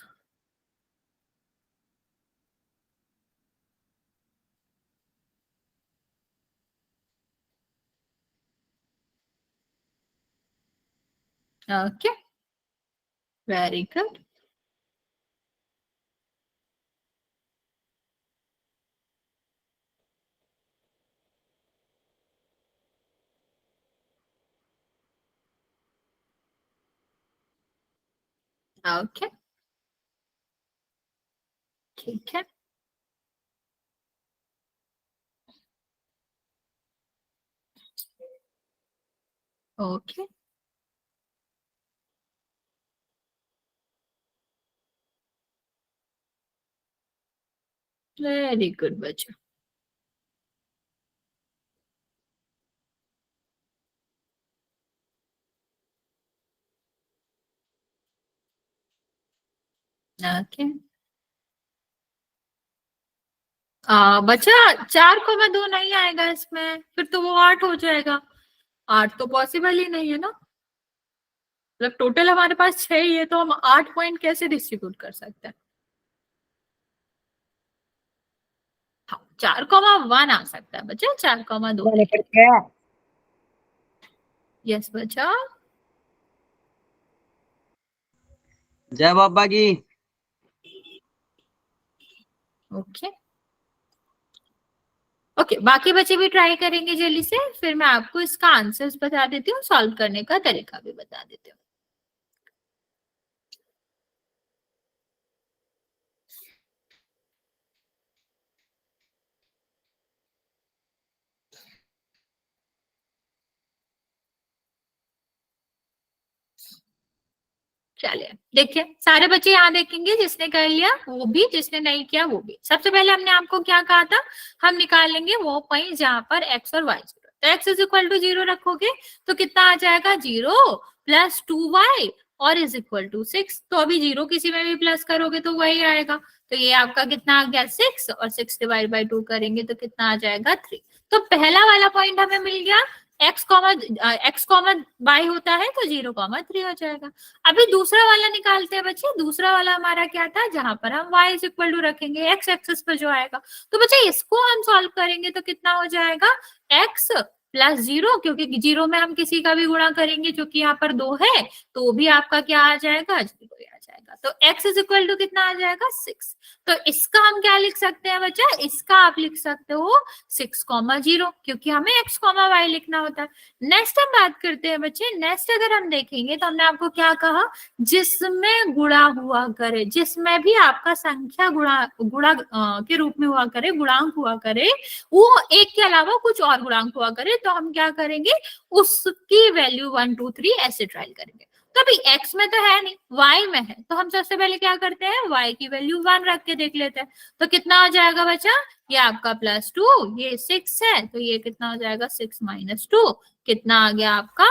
Okay, very good. Okay, ठीक है। ओके, वेरी गुड बच्चा। ओके, बच्चा 4,2 नहीं आएगा इसमें, फिर तो वो 8 हो जाएगा। 8 तो पॉसिबल ही नहीं है ना। मतलब टोटल हमारे पास 6 ही है, तो हम 8 पॉइंट कैसे डिस्ट्रीब्यूट कर सकते हैं। हाँ, 4,1 आ सकता है बच्चा, 4,2। यस बच्चा। जय बाबा की। ओके, ओके, बाकी बच्चे भी ट्राई करेंगे जल्दी से, फिर मैं आपको इसका आंसर्स बता देती हूँ, सॉल्व करने का तरीका भी बता देती हूँ। चलिए देखिए, सारे बच्चे यहाँ देखेंगे, जिसने कर लिया वो भी, जिसने नहीं किया वो भी। सबसे पहले हमने आपको क्या कहा था, हम निकालेंगे वो पॉइंट जहां पर x और y 0। तो x इज इक्वल टू 0 रखोगे तो कितना आ जाएगा, 0 प्लस 2y और इज इक्वल टू 6। तो अभी 0 किसी में भी प्लस करोगे तो वही आएगा। तो ये आपका कितना आ गया, 6, और 6 डिवाइड बाई 2 करेंगे तो कितना आ जाएगा, 3। तो पहला वाला पॉइंट हमें मिल गया। एक्स कॉमा बाई होता है तो 0,3 हो जाएगा। अभी दूसरा वाला निकालते हैं बच्चे। दूसरा वाला हमारा क्या था, जहां पर हम y इज इक्वल टू रखेंगे x एक्सिस पर जो आएगा। तो बच्चे इसको हम सॉल्व करेंगे तो कितना हो जाएगा, x प्लस 0, क्योंकि 0 में हम किसी का भी गुणा करेंगे जो कि यहाँ पर 2 है, तो वो भी आपका क्या आ जाएगा, 0 आ जाएगा। तो x इज इक्वल टू कितना आ जाएगा, 6। तो इसका हम क्या लिख सकते हैं बच्चा, इसका आप लिख सकते हो 6,0, क्योंकि हमें x,y लिखना होता है। नेक्स्ट हम बात करते हैं बच्चे। नेक्स्ट अगर हम देखेंगे तो हमने आपको क्या कहा, जिसमें गुणा हुआ करे, जिसमें भी आपका संख्या गुणा के रूप में हुआ करे, गुणांक हुआ करे, वो एक के अलावा कुछ और गुणांक हुआ करे, तो हम क्या करेंगे, उसकी वैल्यू 1, 2, 3 ऐसे ट्राई करेंगे। तो अभी x में तो है नहीं, y में है, तो हम सबसे पहले क्या करते हैं, y की वैल्यू 1 रख के देख लेते हैं। तो कितना हो जाएगा बच्चा, ये आपका +2, ये 6 है, तो ये कितना हो जाएगा, 6 - 2, कितना आ गया आपका,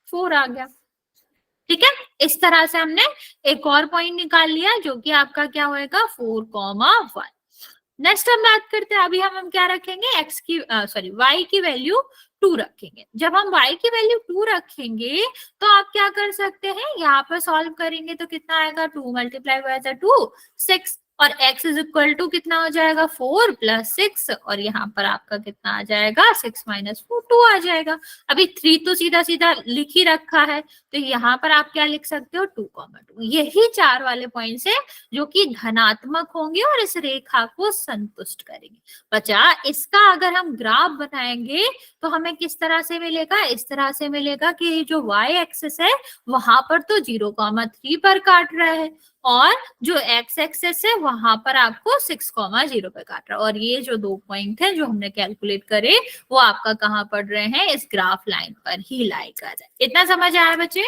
4 आ गया। ठीक है, इस तरह से हमने एक और पॉइंट निकाल लिया जो कि आपका क्या होएगा, 4,1। नेक्स्ट हम बात करते हैं, अभी हम क्या रखेंगे, y की वैल्यू 2 रखेंगे। जब हम y की वैल्यू 2 रखेंगे तो आप क्या कर सकते हैं, यहाँ पर सॉल्व करेंगे तो कितना आएगा, 2 मल्टीप्लाई बाय 2, 6, और x इज इक्वल टू कितना हो जाएगा, 4 + 6, और यहाँ पर आपका कितना आ जाएगा, 6 - 4, 2 आ जाएगा। अभी 3 तो सीधा सीधा लिख ही रखा है, तो यहाँ पर आप क्या लिख सकते हो, 2,2। यही 4 वाले पॉइंट्स है जो कि धनात्मक होंगे और इस रेखा को संतुष्ट करेंगे। बचा, इसका अगर हम ग्राफ बनाएंगे तो हमें किस तरह से मिलेगा, इस तरह से मिलेगा कि जो y एक्सिस है वहां पर तो 0,3 पर काट रहा है, और जो x एक्सिस है वहां पर आपको 6,0 पर काट रहा है। और ये जो 2 पॉइंट है जो हमने कैलकुलेट करे वो आपका कहाँ पड़ रहे हैं, इस ग्राफ लाइन पर ही लाई कर रहे हैं। इतना समझ आया बच्चे?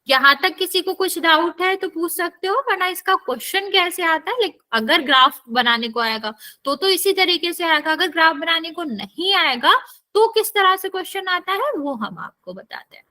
यहाँ तक किसी को कुछ डाउट है तो पूछ सकते हो, वरना इसका क्वेश्चन कैसे आता है, लाइक अगर ग्राफ बनाने को आएगा तो इसी तरीके से आएगा, अगर ग्राफ बनाने को नहीं आएगा तो किस तरह से क्वेश्चन आता है वो हम आपको बताते हैं।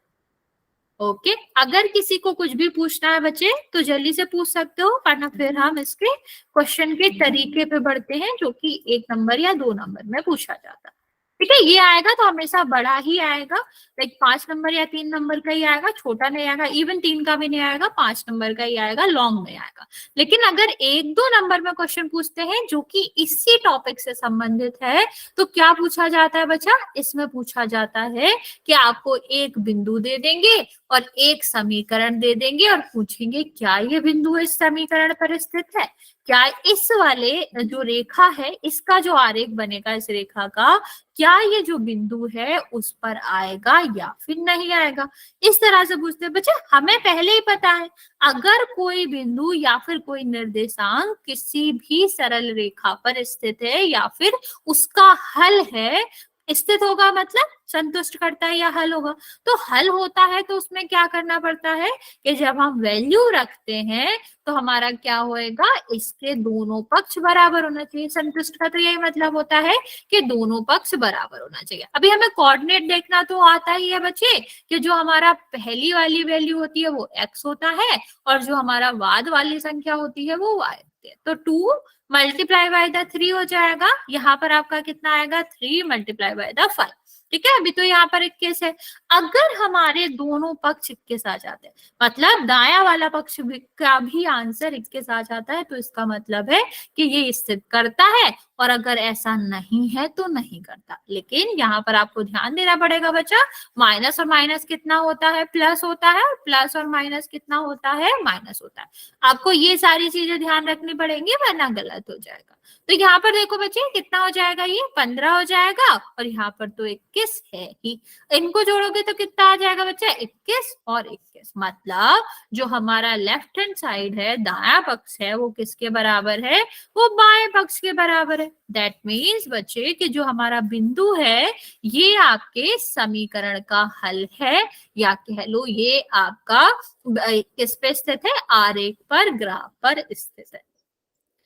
ओके, अगर किसी को कुछ भी पूछना है बच्चे तो जल्दी से पूछ सकते हो, वरना फिर हम इसके क्वेश्चन के तरीके पे बढ़ते हैं जो कि 1 नंबर या 2 नंबर में पूछा जाता है। ठीक है, ये आएगा तो हमेशा बड़ा ही आएगा, लाइक 5 नंबर या 3 नंबर का ही आएगा, छोटा नहीं आएगा, इवन 3 का भी नहीं आएगा, 5 नंबर का ही आएगा, लॉन्ग में आएगा। लेकिन अगर 1-2 नंबर में क्वेश्चन पूछते हैं जो कि इसी टॉपिक से संबंधित है तो क्या पूछा जाता है बच्चा, इसमें पूछा जाता है कि आपको एक बिंदु दे देंगे और एक समीकरण दे देंगे और पूछेंगे क्या ये बिंदु इस समीकरण पर स्थित है, क्या इस वाले जो रेखा है इसका जो आरेख बनेगा इस रेखा का, क्या ये जो बिंदु है उस पर आएगा या फिर नहीं आएगा। इस तरह से पूछते हैं बच्चे, हमें पहले ही पता है अगर कोई बिंदु या फिर कोई निर्देशांक किसी भी सरल रेखा पर स्थित है या फिर उसका हल है, स्थित होगा मतलब संतुष्ट करता है या हल होगा, तो हल होता है तो उसमें क्या करना पड़ता है कि जब हम वैल्यू रखते हैं तो हमारा क्या होएगा, इसके दोनों पक्ष बराबर होना चाहिए। संतुष्ट का तो यही मतलब होता है कि दोनों पक्ष बराबर होना चाहिए। अभी हमें कोऑर्डिनेट देखना तो आता ही है बच्चे कि जो हमारा पहली वाली वैल्यू होती है वो x होता है और जो हमारा बाद वाली संख्या होती है वो y होती है। तो 2 मल्टीप्लाई बाय द 3 हो जाएगा, यहाँ पर आपका कितना आएगा 3 मल्टीप्लाई बाय द 5। ठीक है, अभी तो यहाँ पर 21 है। अगर हमारे दोनों पक्ष 21 आ जाते हैं, मतलब दाया वाला पक्ष का भी आंसर 21 आ जाता है, तो इसका मतलब है कि ये स्थित करता है, और अगर ऐसा नहीं है तो नहीं करता। लेकिन यहाँ पर आपको ध्यान देना पड़ेगा बच्चा, माइनस और माइनस कितना होता है, प्लस होता है, और प्लस और माइनस कितना होता है, माइनस होता है। आपको ये सारी चीजें ध्यान रखनी पड़ेंगी वरना गलत हो जाएगा। तो यहाँ पर देखो बच्चे कितना हो जाएगा, ये 15 हो जाएगा, और यहाँ पर तो 21 है ही, इनको जोड़ोगे तो कितना आ जाएगा बच्चा, 21 और 21, मतलब जो हमारा लेफ्ट हैंड साइड है, दाया पक्ष है, वो किसके बराबर है, वो बाएं पक्ष के बराबर है। दैट मीन्स बच्चे कि जो हमारा बिंदु है ये आपके समीकरण का हल है, या कह लो ये आपका किस पे स्थित है, आरेख पर, ग्राफ पर स्थित है।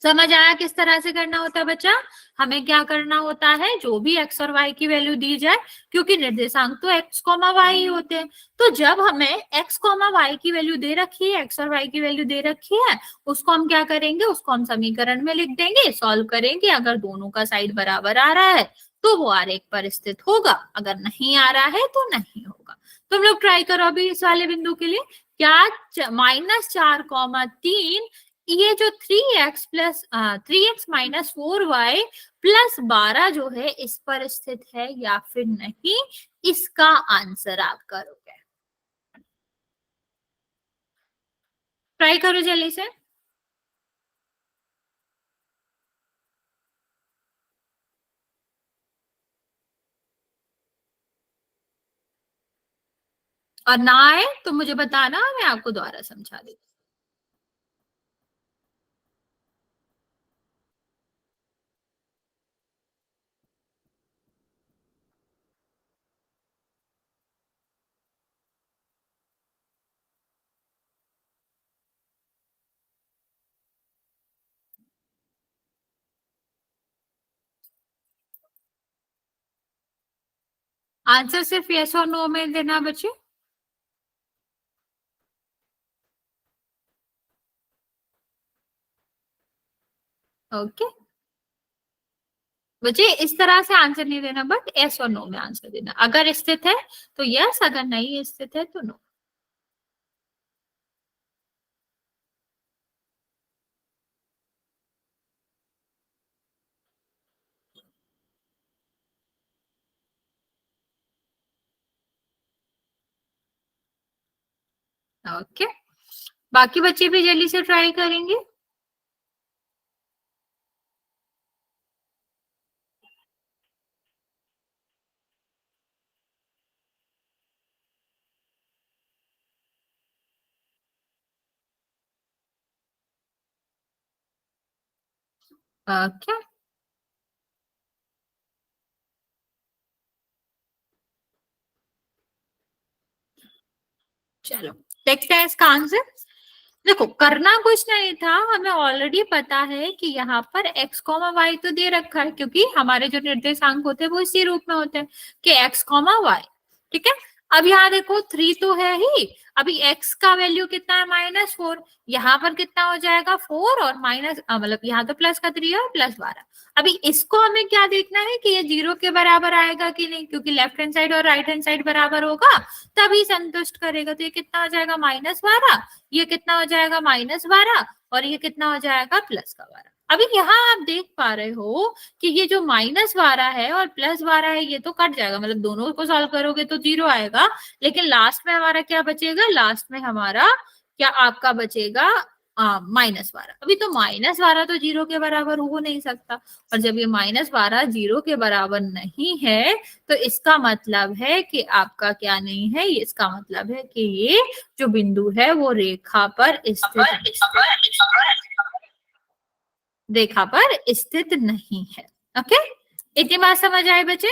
समझ आया किस तरह से करना होता है बच्चा। हमें क्या करना होता है, जो भी x और y की वैल्यू दी जाए, क्योंकि निर्देशांक तो x, y होते हैं, तो जब हमें x, y की वैल्यू दे रखी है, x और y की वैल्यू दे रखी है, उसको हम क्या करेंगे, उसको हम समीकरण में लिख देंगे, सॉल्व करेंगे। अगर दोनों का साइड बराबर आ रहा है तो वो आरेख पर स्थित होगा, अगर नहीं आ रहा है तो नहीं होगा। तुम लोग ट्राई करो अभी इस वाले बिंदु के लिए, क्या -4,3 ये जो 3x प्लस 3x-4y प्लस 12 जो है इस पर स्थित है या फिर नहीं, इसका आंसर आप करोगे। ट्राई करो जल्दी से। और ना आए तो मुझे बताना, मैं आपको दोबारा समझा दूंगी। आंसर सिर्फ यस और नो में देना बच्चे। ओके बच्चे, इस तरह से आंसर नहीं देना, बट यस और नो में आंसर देना। अगर स्थित है तो यस, अगर नहीं स्थित है तो नो। ओके, बाकी बच्चे भी जल्दी से ट्राई करेंगे। ओके चलो। देखते हैं इसका आंसर। देखो करना कुछ नहीं था, हमें ऑलरेडी पता है कि यहाँ पर x कॉमा वाई तो दे रखा है, क्योंकि हमारे जो निर्देशांक होते हैं वो इसी रूप में होते हैं कि x कॉमा वाई। ठीक है, अब यहाँ देखो 3 तो है ही, अभी x का वैल्यू कितना है -4, यहाँ पर कितना हो जाएगा 4 और माइनस मतलब यहाँ तो प्लस का 3 और +12। अभी इसको हमें क्या देखना है कि ये 0 के बराबर आएगा कि नहीं, क्योंकि लेफ्ट हैंड साइड और राइट हैंड साइड बराबर होगा तभी संतुष्ट करेगा। तो ये कितना हो जाएगा -12, ये कितना हो जाएगा -12 और ये कितना हो जाएगा +12। अभी यहाँ आप देख पा रहे हो कि ये जो -12 है और +12 है ये तो कट जाएगा, मतलब दोनों को सॉल्व करोगे तो 0 आएगा, लेकिन लास्ट में हमारा क्या बचेगा, लास्ट में हमारा क्या आपका बचेगा -12। अभी तो -12 तो 0 के बराबर हो नहीं सकता, और जब ये -12 0 के बराबर नहीं है तो इसका मतलब है कि आपका क्या नहीं है, इसका मतलब है कि ये जो बिंदु है वो रेखा पर स्थित नहीं है। ओके, इतनी बात समझ आए बच्चे।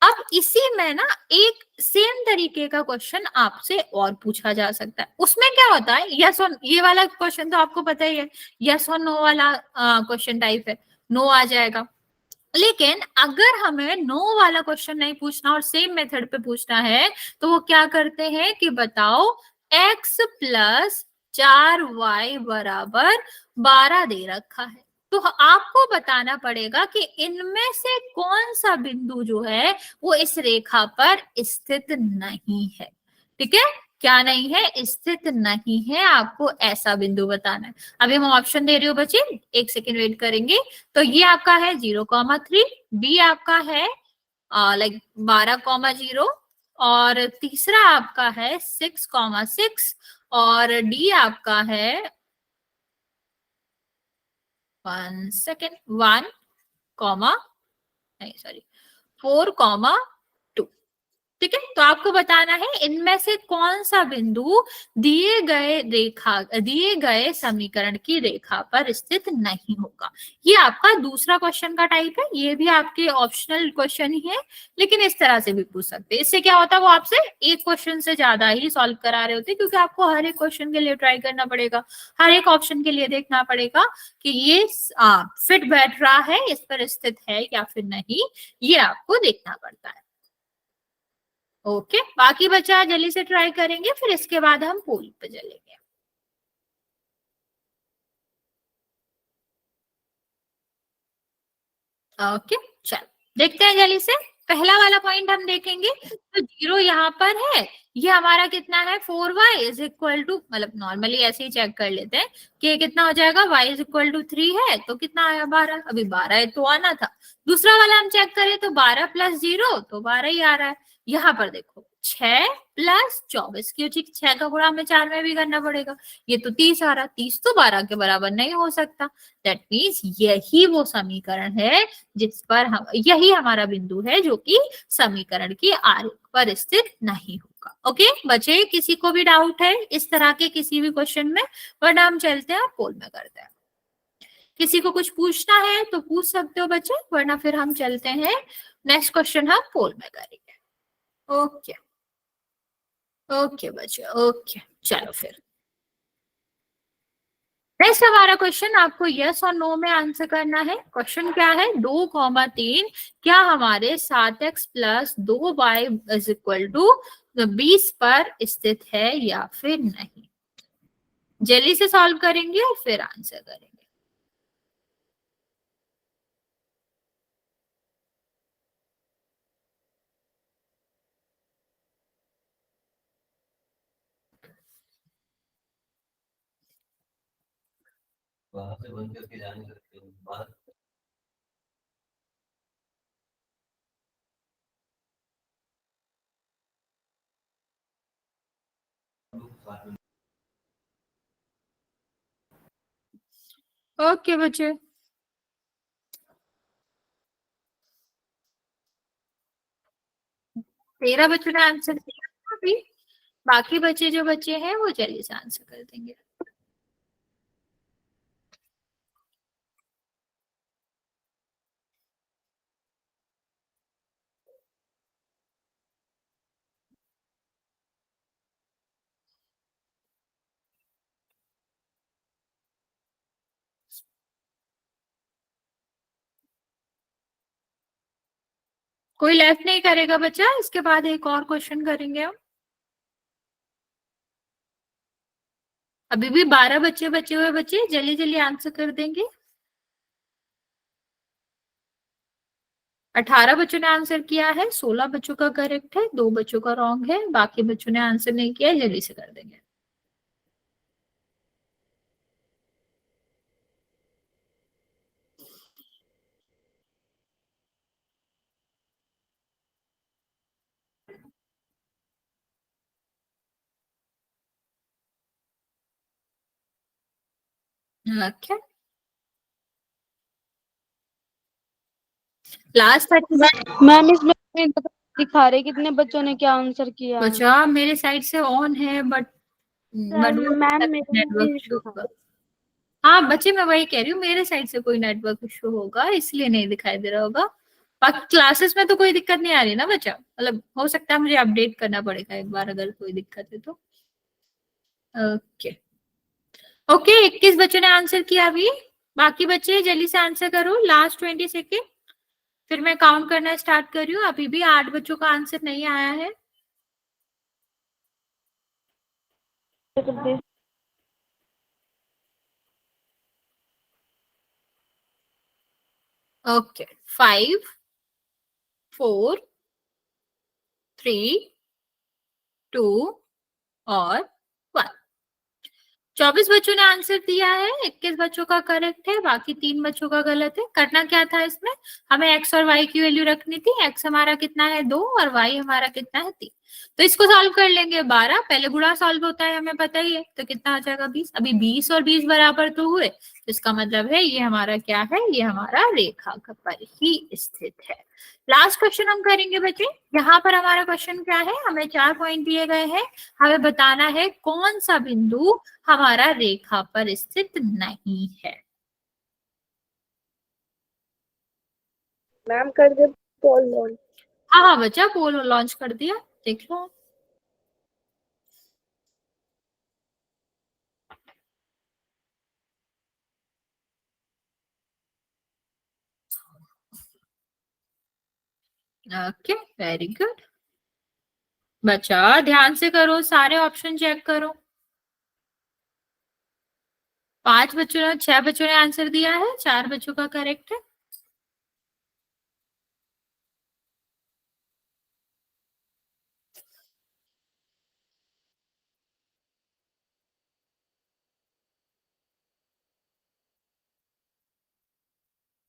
अब इसी में ना एक सेम तरीके का क्वेश्चन आपसे और पूछा जा सकता है। उसमें क्या होता है, यस और ये वाला क्वेश्चन तो आपको पता ही है, यस और नो वाला क्वेश्चन टाइप है, नो आ जाएगा। लेकिन अगर हमें नो वाला क्वेश्चन नहीं पूछना और सेम मेथड पे पूछना है तो वो क्या करते हैं कि बताओ x + 4y = 12 दे रखा है, तो आपको बताना पड़ेगा कि इनमें से कौन सा बिंदु जो है वो इस रेखा पर स्थित नहीं है। ठीक है, क्या नहीं है, स्थित नहीं है, आपको ऐसा बिंदु बताना है। अभी हम ऑप्शन दे रही हूँ बच्चे, 1 सेकेंड वेट करेंगे। तो ये आपका है 0,3, बी आपका है लाइक 12,0 और तीसरा आपका है 6,6 और डी आपका है 4,2। ठीक है, तो आपको बताना है इनमें से कौन सा बिंदु दिए गए समीकरण की रेखा पर स्थित नहीं होगा। ये आपका दूसरा क्वेश्चन का टाइप है, ये भी आपके ऑप्शनल क्वेश्चन ही है, लेकिन इस तरह से भी पूछ सकते हैं। इससे क्या होता है, वो आपसे एक क्वेश्चन से ज्यादा ही सॉल्व करा रहे होते हैं, क्योंकि आपको हर एक क्वेश्चन के लिए ट्राई करना पड़ेगा, हर एक ऑप्शन के लिए देखना पड़ेगा कि ये फिट बैठ रहा है, इस पर स्थित है या फिर नहीं, ये आपको देखना पड़ता है। ओके, बाकी बच्चा जल्दी से ट्राई करेंगे, फिर इसके बाद हम पोल पे चलेंगे। ओके, चलो देखते हैं जल्दी से। पहला वाला पॉइंट हम देखेंगे, तो 0 यहाँ पर है, ये हमारा कितना है 4y = मतलब नॉर्मली ऐसे ही चेक कर लेते हैं कि कितना हो जाएगा, y = 3 है तो कितना आया 12, अभी 12 तो आना था। दूसरा वाला हम चेक करें तो 12 + 0 तो 12 ही आ रहा है। यहाँ पर देखो 6 + 24, क्योंकि 6 का गुणा हमें 4 में भी करना पड़ेगा, ये तो 30 आ रहा, 30 तो 12 के बराबर नहीं हो सकता। दैट मीन्स यही वो समीकरण है जिस पर हम, यही हमारा बिंदु है जो कि समीकरण की आरेख पर स्थित नहीं होगा। ओके बच्चे, किसी को भी डाउट है इस तरह के किसी भी क्वेश्चन में, वरना हम चलते हैं पोल में करते हैं। किसी को कुछ पूछना है तो पूछ सकते हो बच्चे, वरना फिर हम चलते हैं नेक्स्ट क्वेश्चन हम पोल में करेंगे। ओके ओके बच्चे, ओके चलो फिर नेक्स्ट हमारा क्वेश्चन आपको यस और नो में आंसर करना है। क्वेश्चन क्या है, 2,3 क्या हमारे 7x + 2y = 20 पर स्थित है या फिर नहीं। जल्दी से सॉल्व करेंगे और फिर आंसर करेंगे। ओके बच्चे, 13 बच्चों ने आंसर दिया अभी, बाकी बच्चे जो बच्चे हैं वो जल्दी से आंसर कर देंगे। कोई लेफ्ट नहीं करेगा बच्चा, इसके बाद एक और क्वेश्चन करेंगे हम। अभी भी 12 बच्चे बचे हुए, बच्चे जल्दी जल्दी आंसर कर देंगे। 18 बच्चों ने आंसर किया है, 16 बच्चों का करेक्ट है, 2 बच्चों का रॉन्ग है, बाकी बच्चों ने आंसर नहीं किया है, जल्दी से कर देंगे। ओके, लास्ट तक मैम इसमें दिखा रहे कितने बच्चों ने क्या आंसर किया है। बच्चा मेरे साइड से ऑन है, बट मैम मेरे नेटवर्क में इशू दिखा होगा। हाँ बच्चे, मैं वही कह रही हूँ, मेरे साइड से कोई नेटवर्क इशू होगा इसलिए नहीं दिखाई दे रहा होगा। बाकी क्लासेस में तो कोई दिक्कत नहीं आ रही ना बच्चा, मतलब हो सकता है मुझे अपडेट करना पड़ेगा एक बार अगर कोई दिक्कत है तो। ओके ओके, 21 बच्चों ने आंसर किया अभी। बाकी बच्चे जल्दी से आंसर करो, लास्ट 20 सेकेंड, फिर मैं काउंट करना स्टार्ट कर रही हूँ। अभी भी 8 बच्चों का आंसर नहीं आया है। ओके, 5 4 3 2 और 1। 24 बच्चों ने आंसर दिया है, 21 बच्चों का करेक्ट है, बाकी 3 बच्चों का गलत है। करना क्या था इसमें, हमें x और y की वैल्यू रखनी थी। x हमारा कितना है 2 और y हमारा कितना है 3। तो इसको सॉल्व कर लेंगे। 12 पहले गुणा सॉल्व होता है, हमें पता ही है, तो कितना आ जाएगा 20। अभी 20 और 20 बराबर तो हुए, तो इसका मतलब है ये हमारा क्या है, ये हमारा रेखा पर ही स्थित है। लास्ट क्वेश्चन हम करेंगे बच्चे। यहाँ पर हमारा क्वेश्चन क्या है, हमें 4 पॉइंट दिए गए हैं, हमें बताना है कौन सा बिंदु हमारा रेखा पर स्थित नहीं है। मैम कर दे पोल लॉन्च। हाँ हाँ बच्चा, पोल लॉन्च कर दिया, देख लो। ओके, वेरी गुड बच्चा, ध्यान से करो, सारे ऑप्शन चेक करो। 5 बच्चों ने 6 बच्चों ने आंसर दिया है, 4 बच्चों का करेक्ट है।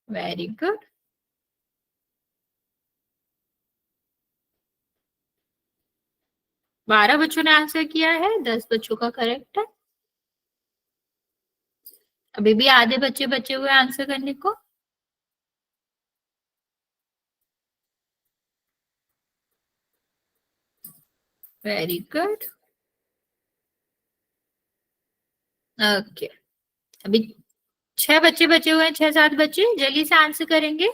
Very good. 12 बच्चों ने आंसर किया है, 10 बच्चों का करेक्ट है। अभी भी आधे बच्चे बचे हुए आंसर करने को। Very good. ओके, अभी 6 बच्चे बचे हुए हैं, 6-7 बच्चे जल्दी से आंसर करेंगे।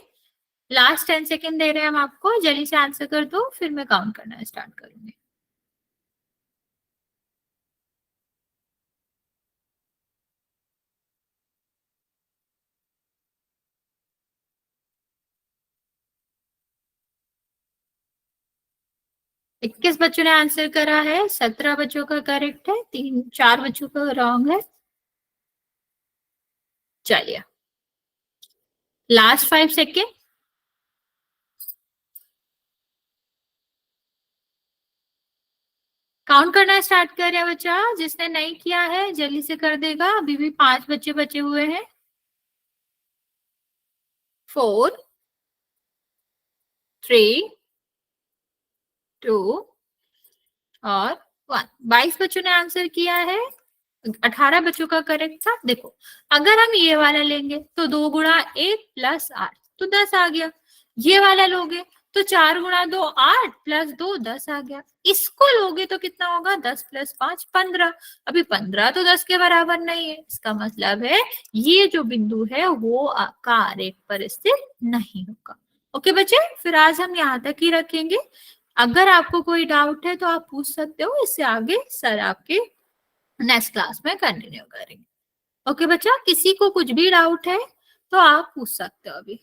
लास्ट 10 सेकेंड दे रहे हैं हम आपको, जल्दी से आंसर कर दो, फिर मैं काउंट करना स्टार्ट करूंगी। इक्कीस बच्चों ने आंसर करा है, 17 बच्चों का करेक्ट है, 4 बच्चों का रॉन्ग है। चलिए, लास्ट 5 सेकेंड। काउंट करना स्टार्ट कर रहे हैं बच्चा, जिसने नहीं किया है जल्दी से कर देगा। अभी भी 5 बच्चे बचे हुए हैं। 4 3 2 और 1। 22 बच्चों ने आंसर किया है, 18 बच्चों का करेक्ट था। देखो, अगर हम ये वाला लेंगे तो 2 गुणा 1 प्लस 8 तो 10 आ गया। ये वाला लोगे तो 4 गुणा 2 8 प्लस 2 10 आ गया। इसको लोगे तो कितना होगा, 10 प्लस 5 15। अभी 15 तो 10 के बराबर नहीं है, इसका मतलब है ये जो बिंदु है वो आपका आरेख पर स्थित नहीं होगा। ओके बच्चे, फिर आज हम यहाँ तक ही रखेंगे। अगर आपको कोई डाउट है तो आप पूछ सकते हो, इससे आगे सर आपके नेक्स्ट क्लास में कंटिन्यू करेंगे। ओके बच्चा, किसी को कुछ भी डाउट है तो आप पूछ सकते हो अभी।